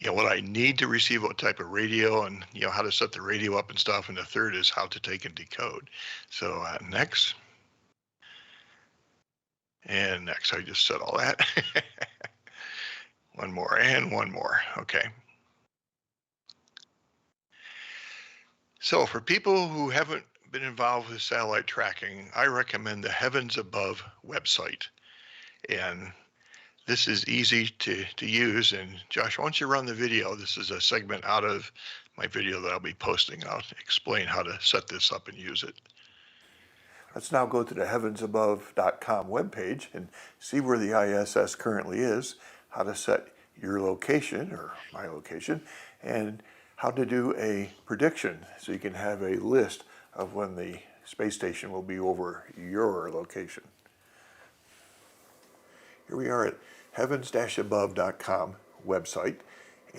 what I need to receive, what type of radio, and how to set the radio up and stuff. And the third is how to take and decode. So next. And next, I just said all that. One more and one more. Okay. So for people who haven't been involved with satellite tracking, I recommend the Heavens Above website. And this is easy to use. And Josh, why don't you run the video? This is a segment out of my video that I'll be posting. I'll explain how to set this up and use it. Let's now go to the heavensabove.com webpage and see where the ISS currently is, how to set your location or my location, and how to do a prediction so you can have a list of when the space station will be over your location. Here we are at heavens-above.com website,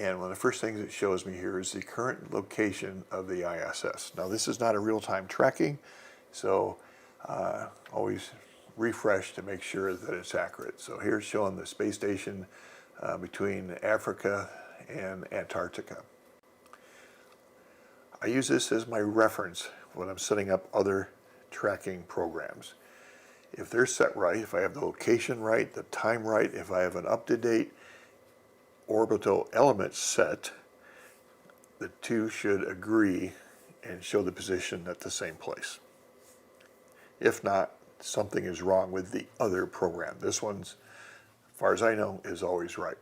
and one of the first things it shows me here is the current location of the ISS. Now this is not a real-time tracking, so always refresh to make sure that it's accurate. So here's showing the space station between Africa and Antarctica. I use this as my reference when I'm setting up other tracking programs. If they're set right, if I have the location right, the time right, if I have an up-to-date orbital element set, the two should agree and show the position at the same place. If not, something is wrong with the other program. This one's, as far as I know, is always right.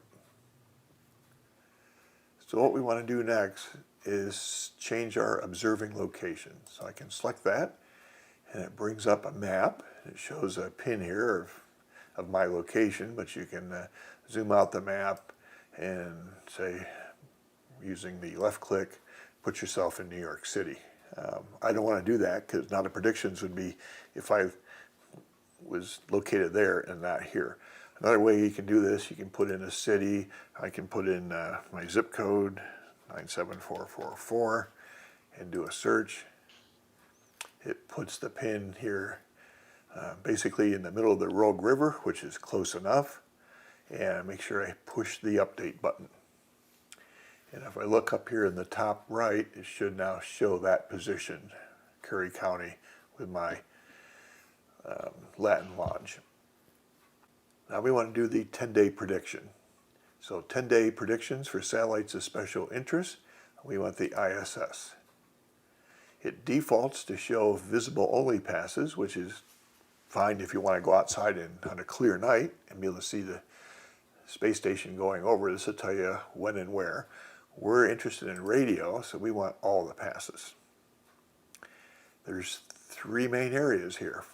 So what we want to do next is change our observing location. So I can select that, and it brings up a map. It shows a pin here of my location, but you can zoom out the map and say, using the left click, put yourself in New York City. I don't want to do that because now the predictions would be if I was located there and not here. Another way you can do this, you can put in a city. I can put in my zip code, 97444, and do a search. It puts the pin here basically in the middle of the Rogue River, which is close enough, and make sure I push the update button. And if I look up here in the top right, it should now show that position, Curry County, with my Latin Lodge. Now we want to do the 10-day prediction. So 10-day predictions for satellites of special interest. We want the ISS. It defaults to show visible only passes, which is fine if you want to go outside on a clear night and be able to see the space station going over. This will tell you when and where. We're interested in radio, so we want all the passes. There's three main areas here.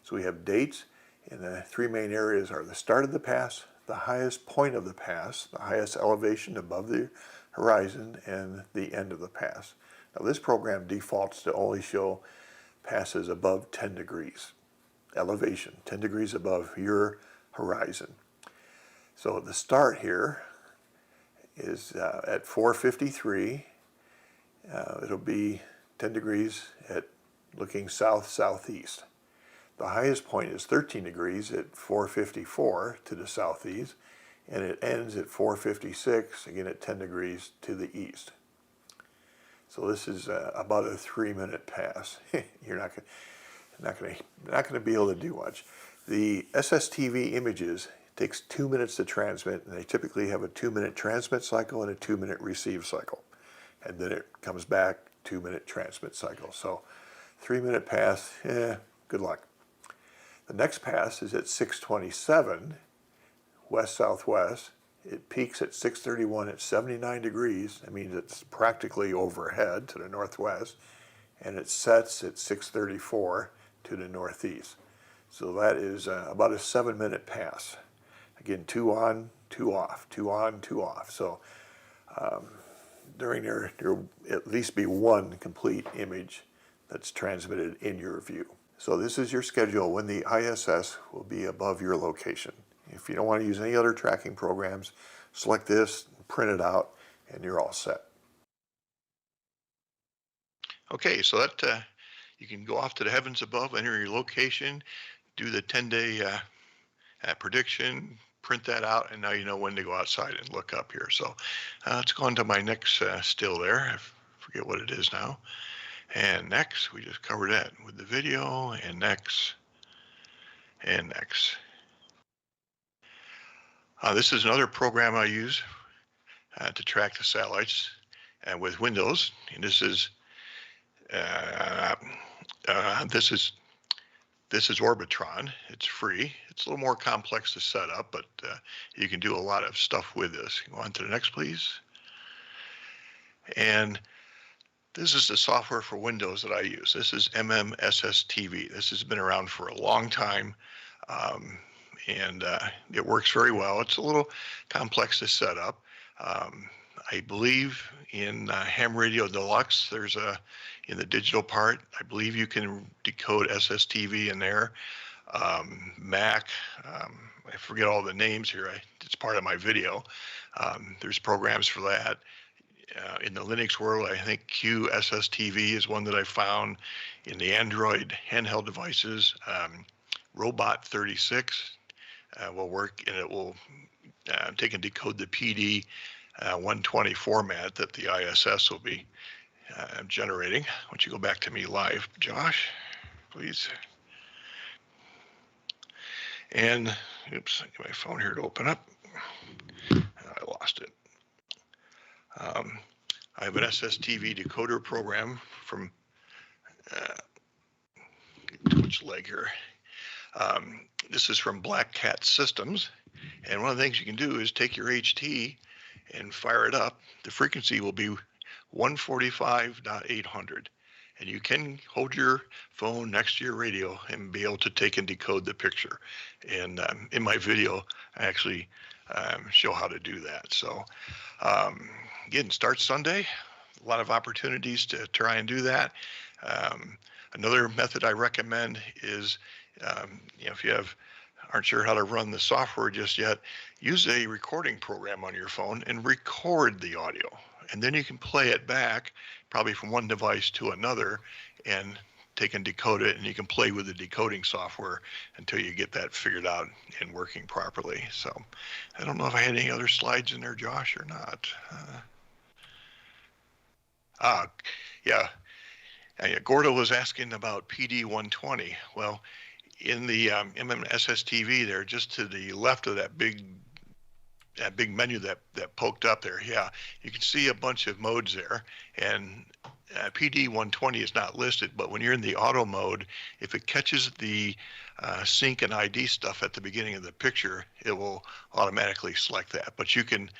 So we have dates, and the three main areas are the start of the pass, the highest point of the pass, the highest elevation above the horizon, and the end of the pass. Now this program defaults to only show passes above 10 degrees elevation, 10 degrees above your horizon. So the start here is at 4:53. It'll be 10 degrees at looking south-southeast. The highest point is 13 degrees at 4:54 to the southeast, and it ends at 4:56, again at 10 degrees to the east. So this is about a 3-minute pass. You're not going to be able to do much. The SSTV images takes 2 minutes to transmit, and they typically have a 2-minute transmit cycle and a 2-minute receive cycle, and then it comes back 2-minute transmit cycle. So 3-minute pass, good luck. The next pass is at 6:27 west-southwest. It peaks at 6:31 at 79 degrees. That means it's practically overhead to the northwest, and it sets at 6:34 to the northeast. So that is about a 7-minute pass. Again, 2 on, 2 off, 2 on, 2 off. So during there will at least be one complete image that's transmitted in your view. So this is your schedule when the ISS will be above your location. If you don't want to use any other tracking programs, select this, print it out, and you're all set. Okay, so that you can go off to the heavens above, enter your location, do the 10-day prediction, print that out, and now you know when to go outside and look up here. So let's go on to my next still there. I forget what it is now. And next, we just covered that with the video, and next, and next. This is another program I use to track the satellites with Windows, and this is Orbitron. It's free. It's a little more complex to set up, but you can do a lot of stuff with this. Go on to the next, please. And this is the software for Windows that I use. This is SSTV. This has been around for a long time, and it works very well. It's a little complex to set up. I believe in Ham Radio Deluxe, there's in the digital part, I believe you can decode SSTV in there. Mac, I forget all the names here. It's part of my video. There's programs for that. In the Linux world, I think QSSTV is one that I found. In the Android handheld devices, Robot 36 will work, and it will take and decode the PD 120 format that the ISS will be generating. Why don't you go back to me live, Josh, please? And, oops, I get my phone here to open up. I lost it. I have an SSTV decoder program from which leg here. This is from Black Cat Systems, and one of the things you can do is take your HT and fire it up. The frequency will be 145.800, and you can hold your phone next to your radio and be able to take and decode the picture. And in my video, I actually show how to do that. So again, starts Sunday. A lot of opportunities to try and do that. Another method I recommend is, if you aren't sure how to run the software just yet, use a recording program on your phone and record the audio. And then you can play it back, probably from one device to another, and take and decode it, and you can play with the decoding software until you get that figured out and working properly. So I don't know if I had any other slides in there, Josh, or not. Yeah. Gordo was asking about PD 120. Well, in the SSTV there, just to the left of that big menu that poked up there, yeah, you can see a bunch of modes there, and PD 120 is not listed, but when you're in the auto mode, if it catches the sync and ID stuff at the beginning of the picture, it will automatically select that. But you can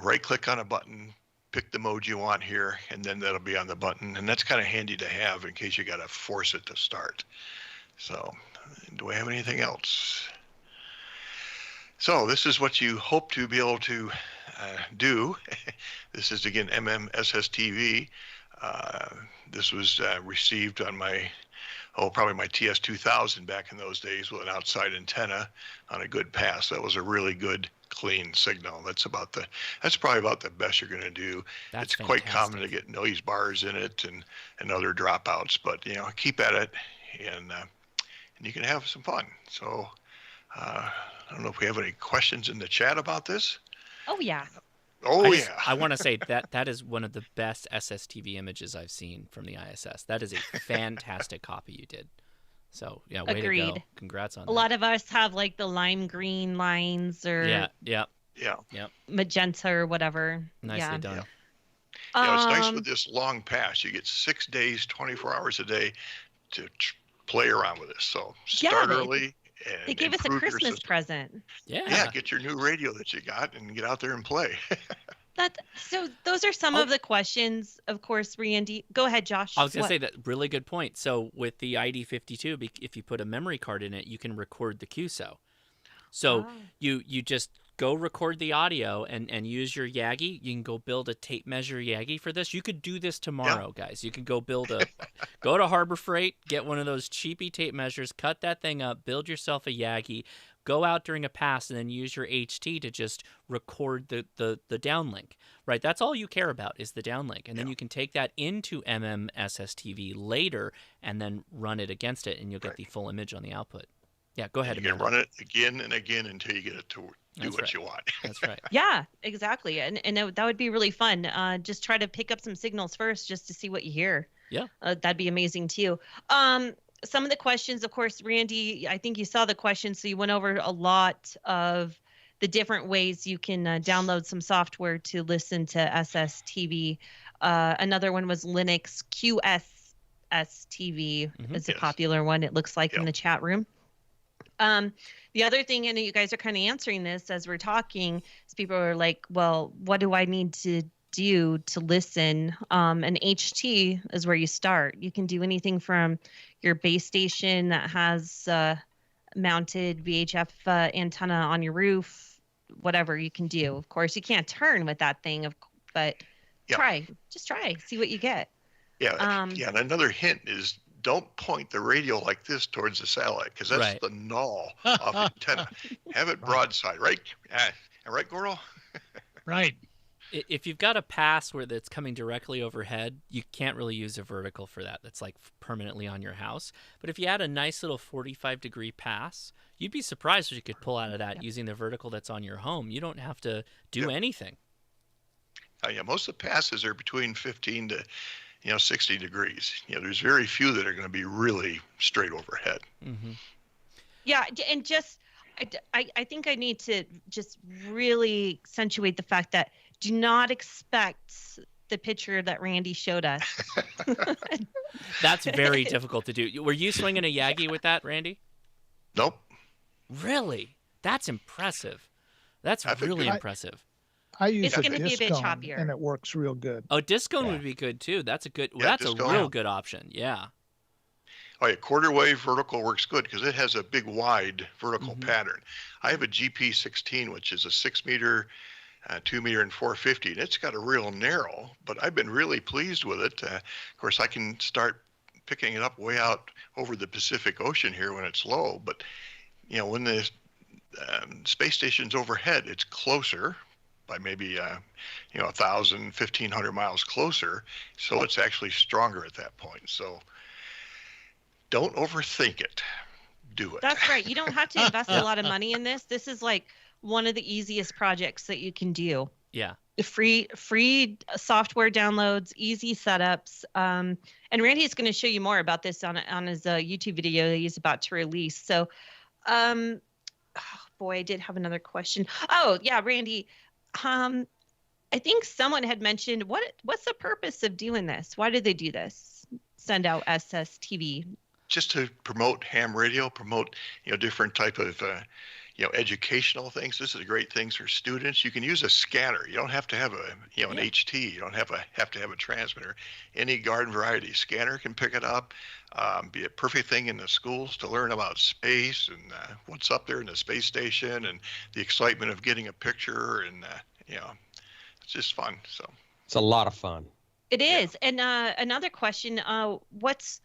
right click on a button, pick the mode you want here, and then that'll be on the button, and that's kind of handy to have in case you got to force it to start. So do I have anything else? So this is what you hope to be able to do. This is, again, SSTV. This was received on probably my TS-2000 back in those days with an outside antenna on a good pass. That was a really good, clean signal. That's probably about the best you're going to do. That's it's fantastic. quite common to get noise bars in it and other dropouts, but keep at it, and you can have some fun. So I don't know if we have any questions in the chat about this. Oh yeah. I want to say that is one of the best SSTV images I've seen from the ISS. That is a fantastic copy you did. So yeah, way Agreed. to go. Congrats on that. A lot of us have like the lime green lines or yeah, magenta or whatever. Nicely done. Yeah, it's nice with this long pass. You get 6 days, 24 hours a day to play around with this. So start early. And they gave us a Christmas present. Yeah, get your new radio that you got and get out there and play. So those are some of the questions, of course, Randy. Go ahead, Josh. I was going to say that really good point. So with the ID-52, if you put a memory card in it, you can record the QSO. So you just go record the audio and use your Yagi. You can go build a tape measure Yagi for this. You could do this tomorrow, guys. You could go go to Harbor Freight, get one of those cheapy tape measures, cut that thing up, build yourself a Yagi, go out during a pass, and then use your HT to just record the downlink, right? That's all you care about is the downlink. And then you can take that into SSTV later and then run it against it, and you'll get the full image on the output. Yeah, go ahead. You can run it again and again until you get it to do what you want. That's right. Yeah, exactly. And that would be really fun. Just try to pick up some signals first just to see what you hear. Yeah. That'd be amazing too. Some of the questions, of course, Randy, I think you saw the questions, so you went over a lot of the different ways you can download some software to listen to SSTV. Another one was Linux QSSTV is a popular one, it looks like, in the chat room. The other thing, and you guys are kind of answering this as we're talking, is people are like, well, what do I need to do to listen? An HT is where you start. You can do anything from your base station that has mounted VHF antenna on your roof, whatever you can do. Of course, you can't turn with that thing, but just try, see what you get. Yeah, and another hint is don't point the radio like this towards the satellite, because that's the null off the antenna. Have it broadside, right? Right, Gordo? Right. If you've got a pass where that's coming directly overhead, you can't really use a vertical for that. That's like permanently on your house. But if you had a nice little 45-degree pass, you'd be surprised what you could pull out of that using the vertical that's on your home. You don't have to do anything. Most of the passes are between 15 to 60 degrees. There's very few that are going to be really straight overhead. Mm-hmm. Yeah, and I think I need to just really accentuate the fact that do not expect the picture that Randy showed us. That's very difficult to do. Were you swinging a Yagi with that, Randy? Nope. Really? That's impressive. That's really impressive. I use a discone, and it works real good. Oh, discone would be good too. That's a real good option. Yeah. Oh yeah, quarter wave vertical works good because it has a big wide vertical pattern. I have a GP16, which is a 6 meter, 2 meter, and 450, and it's got a real narrow. But I've been really pleased with it. Of course, I can start picking it up way out over the Pacific Ocean here when it's low. But when the space station's overhead, it's closer by maybe 1,000, 1,500 miles closer, so it's actually stronger at that point. So don't overthink it. Do it. That's right. You don't have to invest a lot of money in this. This is like one of the easiest projects that you can do. Yeah. Free software downloads, easy setups. And Randy's going to show you more about this on his YouTube video that he's about to release. So, oh boy, I did have another question. Oh yeah, Randy. I think someone had mentioned what's the purpose of doing this? Why did they do this? Send out SSTV. Just to promote ham radio, promote different type of educational things. This is a great thing for students. You can use a scanner. You don't have to have an HT. You don't have to have a transmitter. Any garden variety scanner can pick it up. Be a perfect thing in the schools to learn about space and what's up there in the space station and the excitement of getting a picture, and it's just fun. So it's a lot of fun. It is. And another question, what's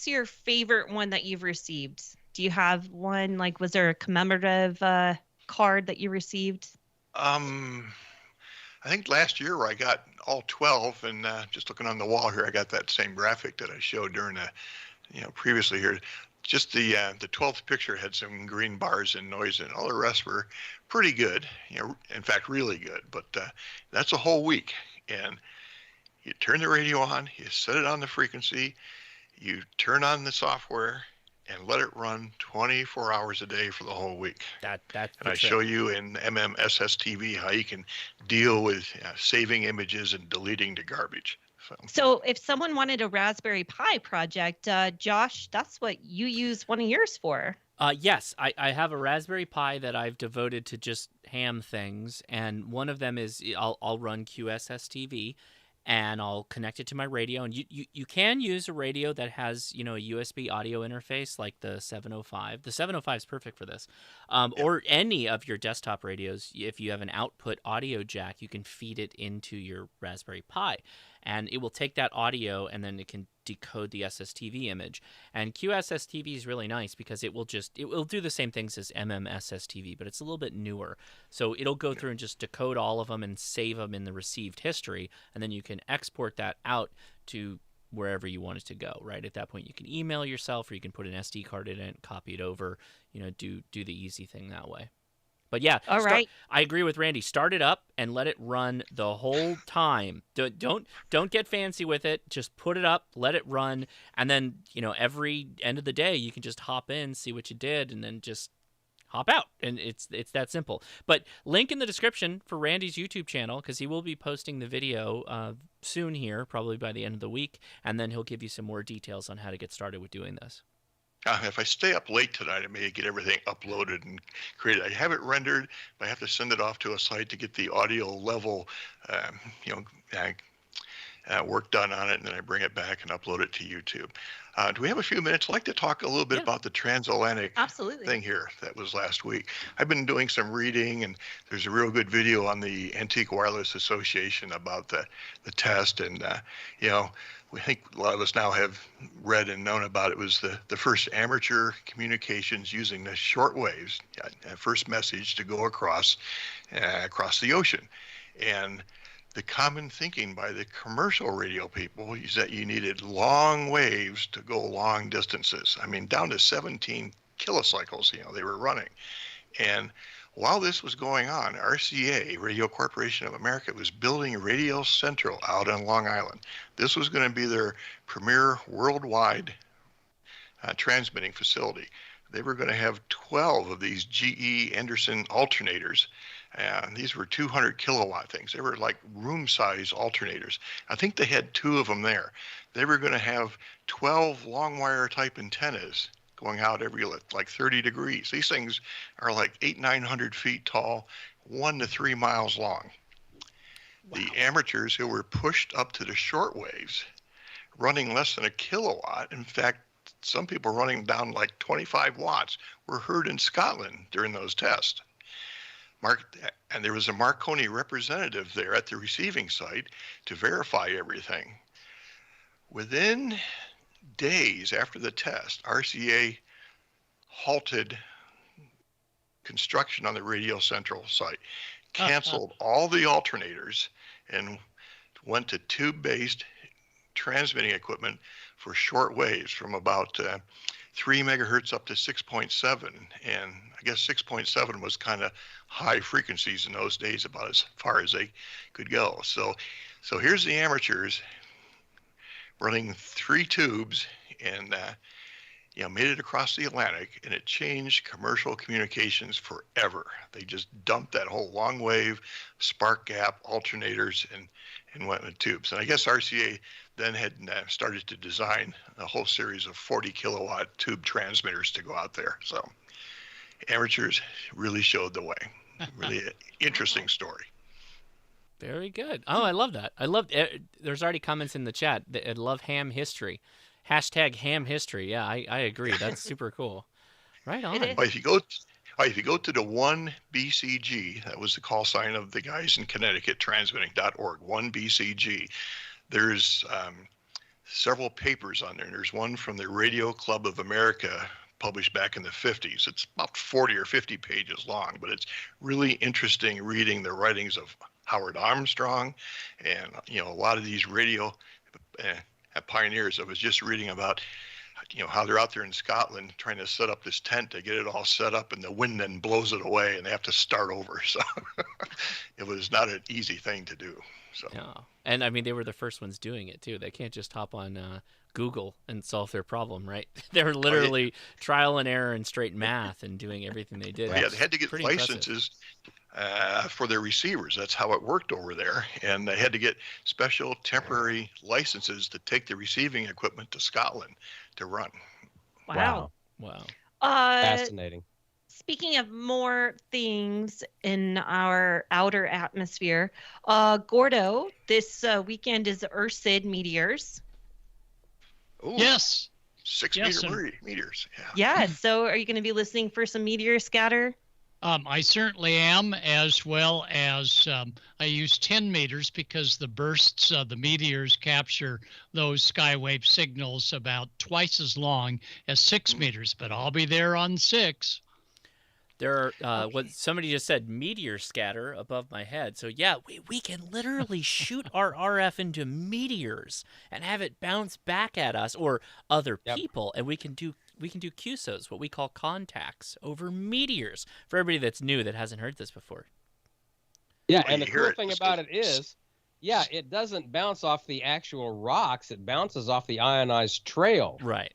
your favorite one that you've received? Do you have one, like, was there a commemorative card that you received? I think last year where I got all 12, and just looking on the wall here, I got that same graphic that I showed during previously here. Just the 12th picture had some green bars and noise, and all the rest were pretty good. In fact, really good. But that's a whole week, and you turn the radio on, you set it on the frequency, you turn on the software, and let it run 24 hours a day for the whole week. That's and I show you in SSTV how you can deal with saving images and deleting the garbage. So if someone wanted a Raspberry Pi project, Josh, that's what you use one of yours for. Yes, I have a Raspberry Pi that I've devoted to just ham things, and one of them is I'll run QSSTV, and I'll connect it to my radio. And you can use a radio that has, a USB audio interface like the 705. The 705 is perfect for this. Or any of your desktop radios. If you have an output audio jack, you can feed it into your Raspberry Pi. And it will take that audio, and then it can decode the SSTV image. And QSSTV is really nice because it will do the same things as SSTV, but it's a little bit newer. So it'll go through and just decode all of them and save them in the received history, and then you can export that out to wherever you want it to go. Right at that point, you can email yourself, or you can put an SD card in it, copy it over. Do the easy thing that way. But yeah, all right. I agree with Randy. Start it up and let it run the whole time. Don't get fancy with it. Just put it up, let it run, and then every end of the day you can just hop in, see what you did, and then just hop out. And it's that simple. But link in the description for Randy's YouTube channel, because he will be posting the video soon here, probably by the end of the week, and then he'll give you some more details on how to get started with doing this. If I stay up late tonight, I may get everything uploaded and created. I have it rendered, but I have to send it off to a site to get the audio level, work done on it, and then I bring it back and upload it to YouTube. Do we have a few minutes? I'd like to talk a little bit about the transatlantic thing here that was last week. I've been doing some reading, and there's a real good video on the Antique Wireless Association about the test, and we think a lot of us now have read and known about it. Was the first amateur communications using the short waves, first message to go across the ocean. And the common thinking by the commercial radio people is that you needed long waves to go long distances. I mean, down to 17 kilocycles, they were running. And while this was going on, RCA, Radio Corporation of America, was building Radio Central out on Long Island. This was going to be their premier worldwide transmitting facility. They were going to have 12 of these GE Anderson alternators. And these were 200 kilowatt things. They were like room-size alternators. I think they had 2 of them there. They were going to have 12 long wire type antennas going out every like 30 degrees. These things are like 800-900 feet tall, 1 to 3 miles long. Wow. The amateurs who were pushed up to the short waves, running less than a kilowatt, in fact, some people running down like 25 watts, were heard in Scotland during those tests. And there was a Marconi representative there at the receiving site to verify everything. Within days after the test, RCA halted construction on the Radio Central site, canceled all the alternators, and went to tube-based transmitting equipment for short waves from about 3 megahertz up to 6.7. And I guess 6.7 was kind of high frequencies in those days, about as far as they could go. So here's the amateurs running 3 tubes and made it across the Atlantic, and it changed commercial communications forever. They just dumped that whole long wave, spark gap, alternators, and went with tubes. And I guess RCA then had started to design a whole series of 40 kilowatt tube transmitters to go out there. So amateurs really showed the way. Really interesting story. Very good. Oh, I love that. There's already comments in the chat. I love ham history. Hashtag ham history. Yeah, I agree. That's super cool. Right on. Well, if you go to the 1BCG, that was the call sign of the guys in Connecticut transmitting.org, 1BCG, there's several papers on there. And there's one from the Radio Club of America published back in the 50s. It's about 40 or 50 pages long, but it's really interesting reading the writings of Howard Armstrong and, a lot of these radio pioneers. I was just reading about, how they're out there in Scotland trying to set up this tent to get it all set up, and the wind then blows it away and they have to start over. So it was not an easy thing to do. So. Yeah. And I mean, they were the first ones doing it too. They can't just hop on Google and solve their problem, right? They were literally trial and error and straight math and doing everything they did. Yeah, they had to get Pretty licenses for their receivers. That's how it worked over there. And they had to get special temporary licenses to take the receiving equipment to Scotland to run. Wow. Fascinating. Speaking of more things in our outer atmosphere, Gordo, this weekend is Ursid meteors. Ooh, Yes. 6 Yes, meter meteors. Yeah. Yeah. So are you going to be listening for some meteor scatter? I certainly am, as well as I use 10 meters because the bursts of the meteors capture those skywave signals about twice as long as 6 meters, but I'll be there on 6. There are what somebody just said, meteor scatter above my head. So yeah, we can literally shoot our RF into meteors and have it bounce back at us or other people, and we can do QSOs, what we call contacts, over meteors. For everybody that's new that hasn't heard this before. Yeah, and the cool thing about it is, it doesn't bounce off the actual rocks. It bounces off the ionized trail. Right.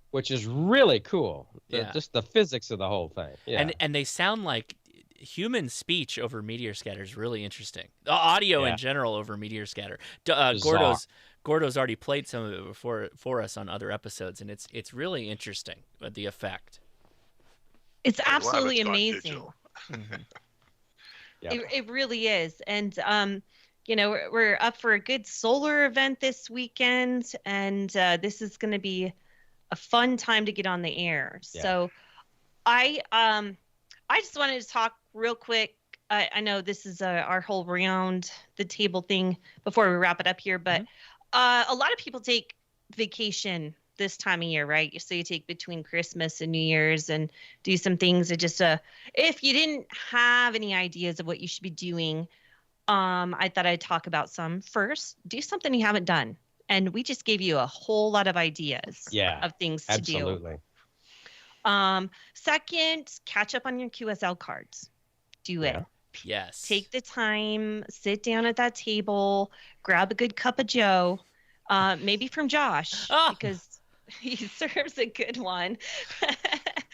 Which is really cool. Just the physics of the whole thing. Yeah. And they sound like human speech over meteor scatter is really interesting. The audio in general over meteor scatter. Gordo's already played some of it before for us on other episodes, and it's really interesting, the effect. It's absolutely amazing. It really is. And we're up for a good solar event this weekend, and this is going to be a fun time to get on the air. Yeah. So I just wanted to talk real quick. I know this is our whole round the table thing before we wrap it up here, but a lot of people take vacation this time of year, right? So you take between Christmas and New Year's and do some things that just if you didn't have any ideas of what you should be doing, I thought I'd talk about some. First, do something you haven't done. And we just gave you a whole lot of ideas of things to do. Absolutely. Second, catch up on your QSL cards. Do it. Yes. Take the time, sit down at that table, grab a good cup of Joe, maybe from Josh, because he serves a good one.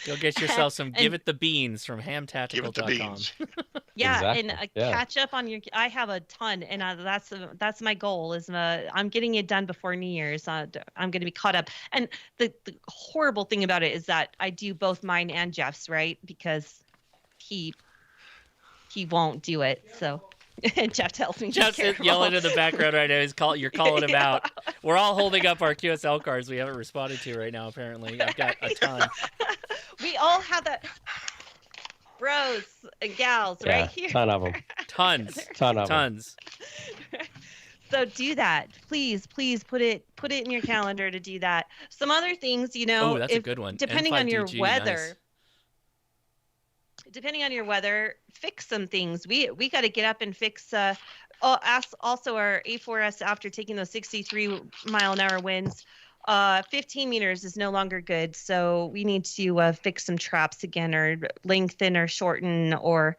Go get yourself some Give It the Beans from hamtactical.com. Give it the beans. And catch up on your. I have a ton, and that's my goal. Is I'm getting it done before New Year's. I'm going to be caught up. And the horrible thing about it is that I do both mine and Jeff's, right? Because he won't do it. So Jeff tells me. Jeff's yelling in the background right now. You're calling him out. We're all holding up our QSL cards we haven't responded to right now. Apparently, I've got a ton. We all have that. Bros and gals right here. Ton of them. Tons. Tons. So do that. Please put it in your calendar to do that. Some other things, Oh, that's a good one. Depending on your weather. Nice. Depending on your weather, fix some things. We got to get up and fix also our A4S after taking those 63-mile-an-hour winds. 15 meters is no longer good, so we need to fix some traps again, or lengthen or shorten, or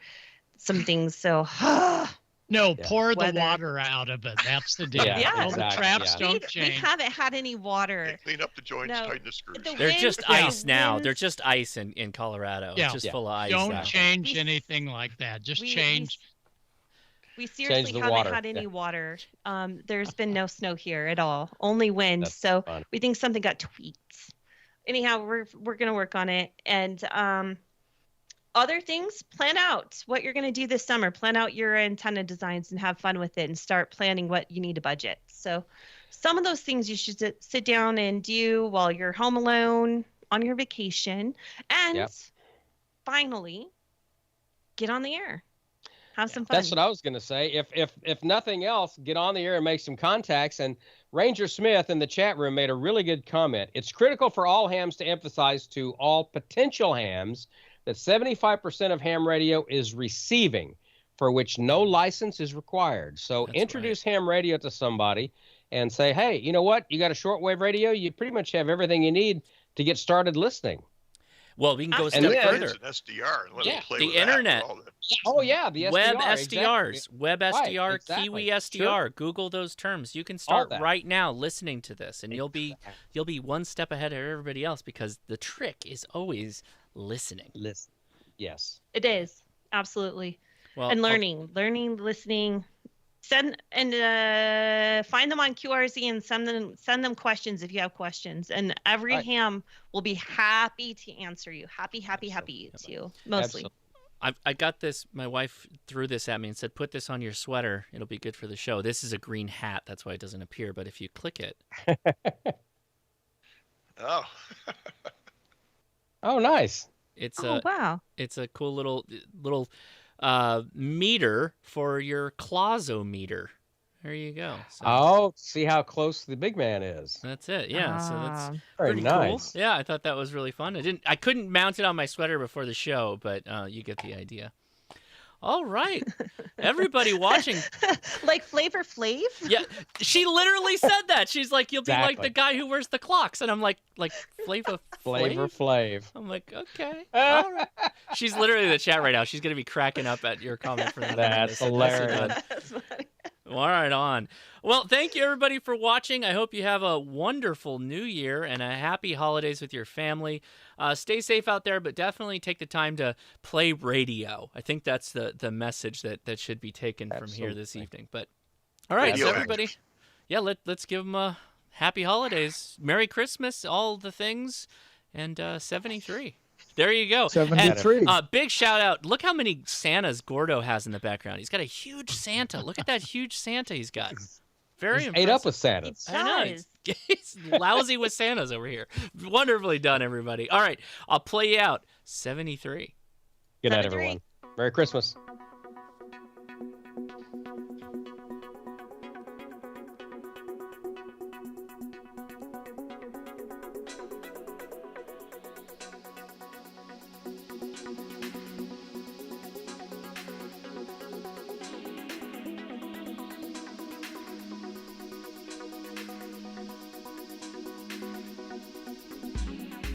some things. So pour the water out of it. That's the deal. The traps don't change. We haven't had any water. Clean up the joints, tighten the screws. They're just ice now. They're just ice in Colorado. It's just full of ice. Don't change anything like that. Just change. We seriously haven't had any water. There's been no snow here at all, only wind. So we think something got tweaked. Anyhow, we're going to work on it. And other things, plan out what you're going to do this summer. Plan out your antenna designs and have fun with it, and start planning what you need to budget. So some of those things you should sit down and do while you're home alone on your vacation. And finally, get on the air. Have some fun. That's what I was going to say. If nothing else, get on the air and make some contacts. And Ranger Smith in the chat room made a really good comment. It's critical for all hams to emphasize to all potential hams that 75% of ham radio is receiving, for which no license is required. So introduce ham radio to somebody and say, hey, you know what? You got a shortwave radio. You pretty much have everything you need to get started listening. Well, we can go a And step then- further. It's an SDR. And let Yeah, them play the with that internet. and all that. Oh, yeah, the SDR. Web exactly. SDRs, Web SDR, Right, exactly. Kiwi SDR. Sure. Google those terms. You can start that. right now listening to this, and you'll be one step ahead of everybody else because the trick is always listening. Listen. Yes. It is absolutely. Well, And learning, listening. Find them on QRZ and send them questions if you have questions. And every Right. ham will be happy to answer you. Happy to mostly. Absolutely. I got this. My wife threw this at me and said, "Put this on your sweater. It'll be good for the show." This is a green hat. That's why it doesn't appear. But if you click it, Oh. Oh, nice. it's Wow. it's a cool little meter for your clausometer. There you go. So Oh, see how close the big man is. that's it. Yeah. So that's Very pretty nice. cool. Yeah, I thought that was really fun. I couldn't mount it on my sweater before the show, but you get the idea. All right, everybody watching. Like Flavor Flav? Yeah, she literally said that. She's like, "You'll be like Exactly. the guy who wears the clocks," and I'm like Flavor Flav. I'm like, okay, all right. She's literally in the chat right now. She's gonna be cracking up at your comment from that. That's hilarious. That's funny. All right, on. Well, thank you everybody for watching. I hope you have a wonderful new year and a happy holidays with your family. Stay safe out there, but definitely take the time to play radio. I think that's the message that should be taken from here this Absolutely. evening. But all right, so Radio everybody, yeah, let's give them a happy holidays, Merry Christmas, all the things, and 73. There you go. 73. And, big shout out. Look how many Santas Gordo has in the background. He's got a huge Santa. Look at that huge Santa he's got. Very He's impressive. ate up with Santas. I know. He's lousy with Santas over here. Wonderfully done, everybody. All right, I'll play you out. 73. Good night, 73. everyone. Merry Christmas.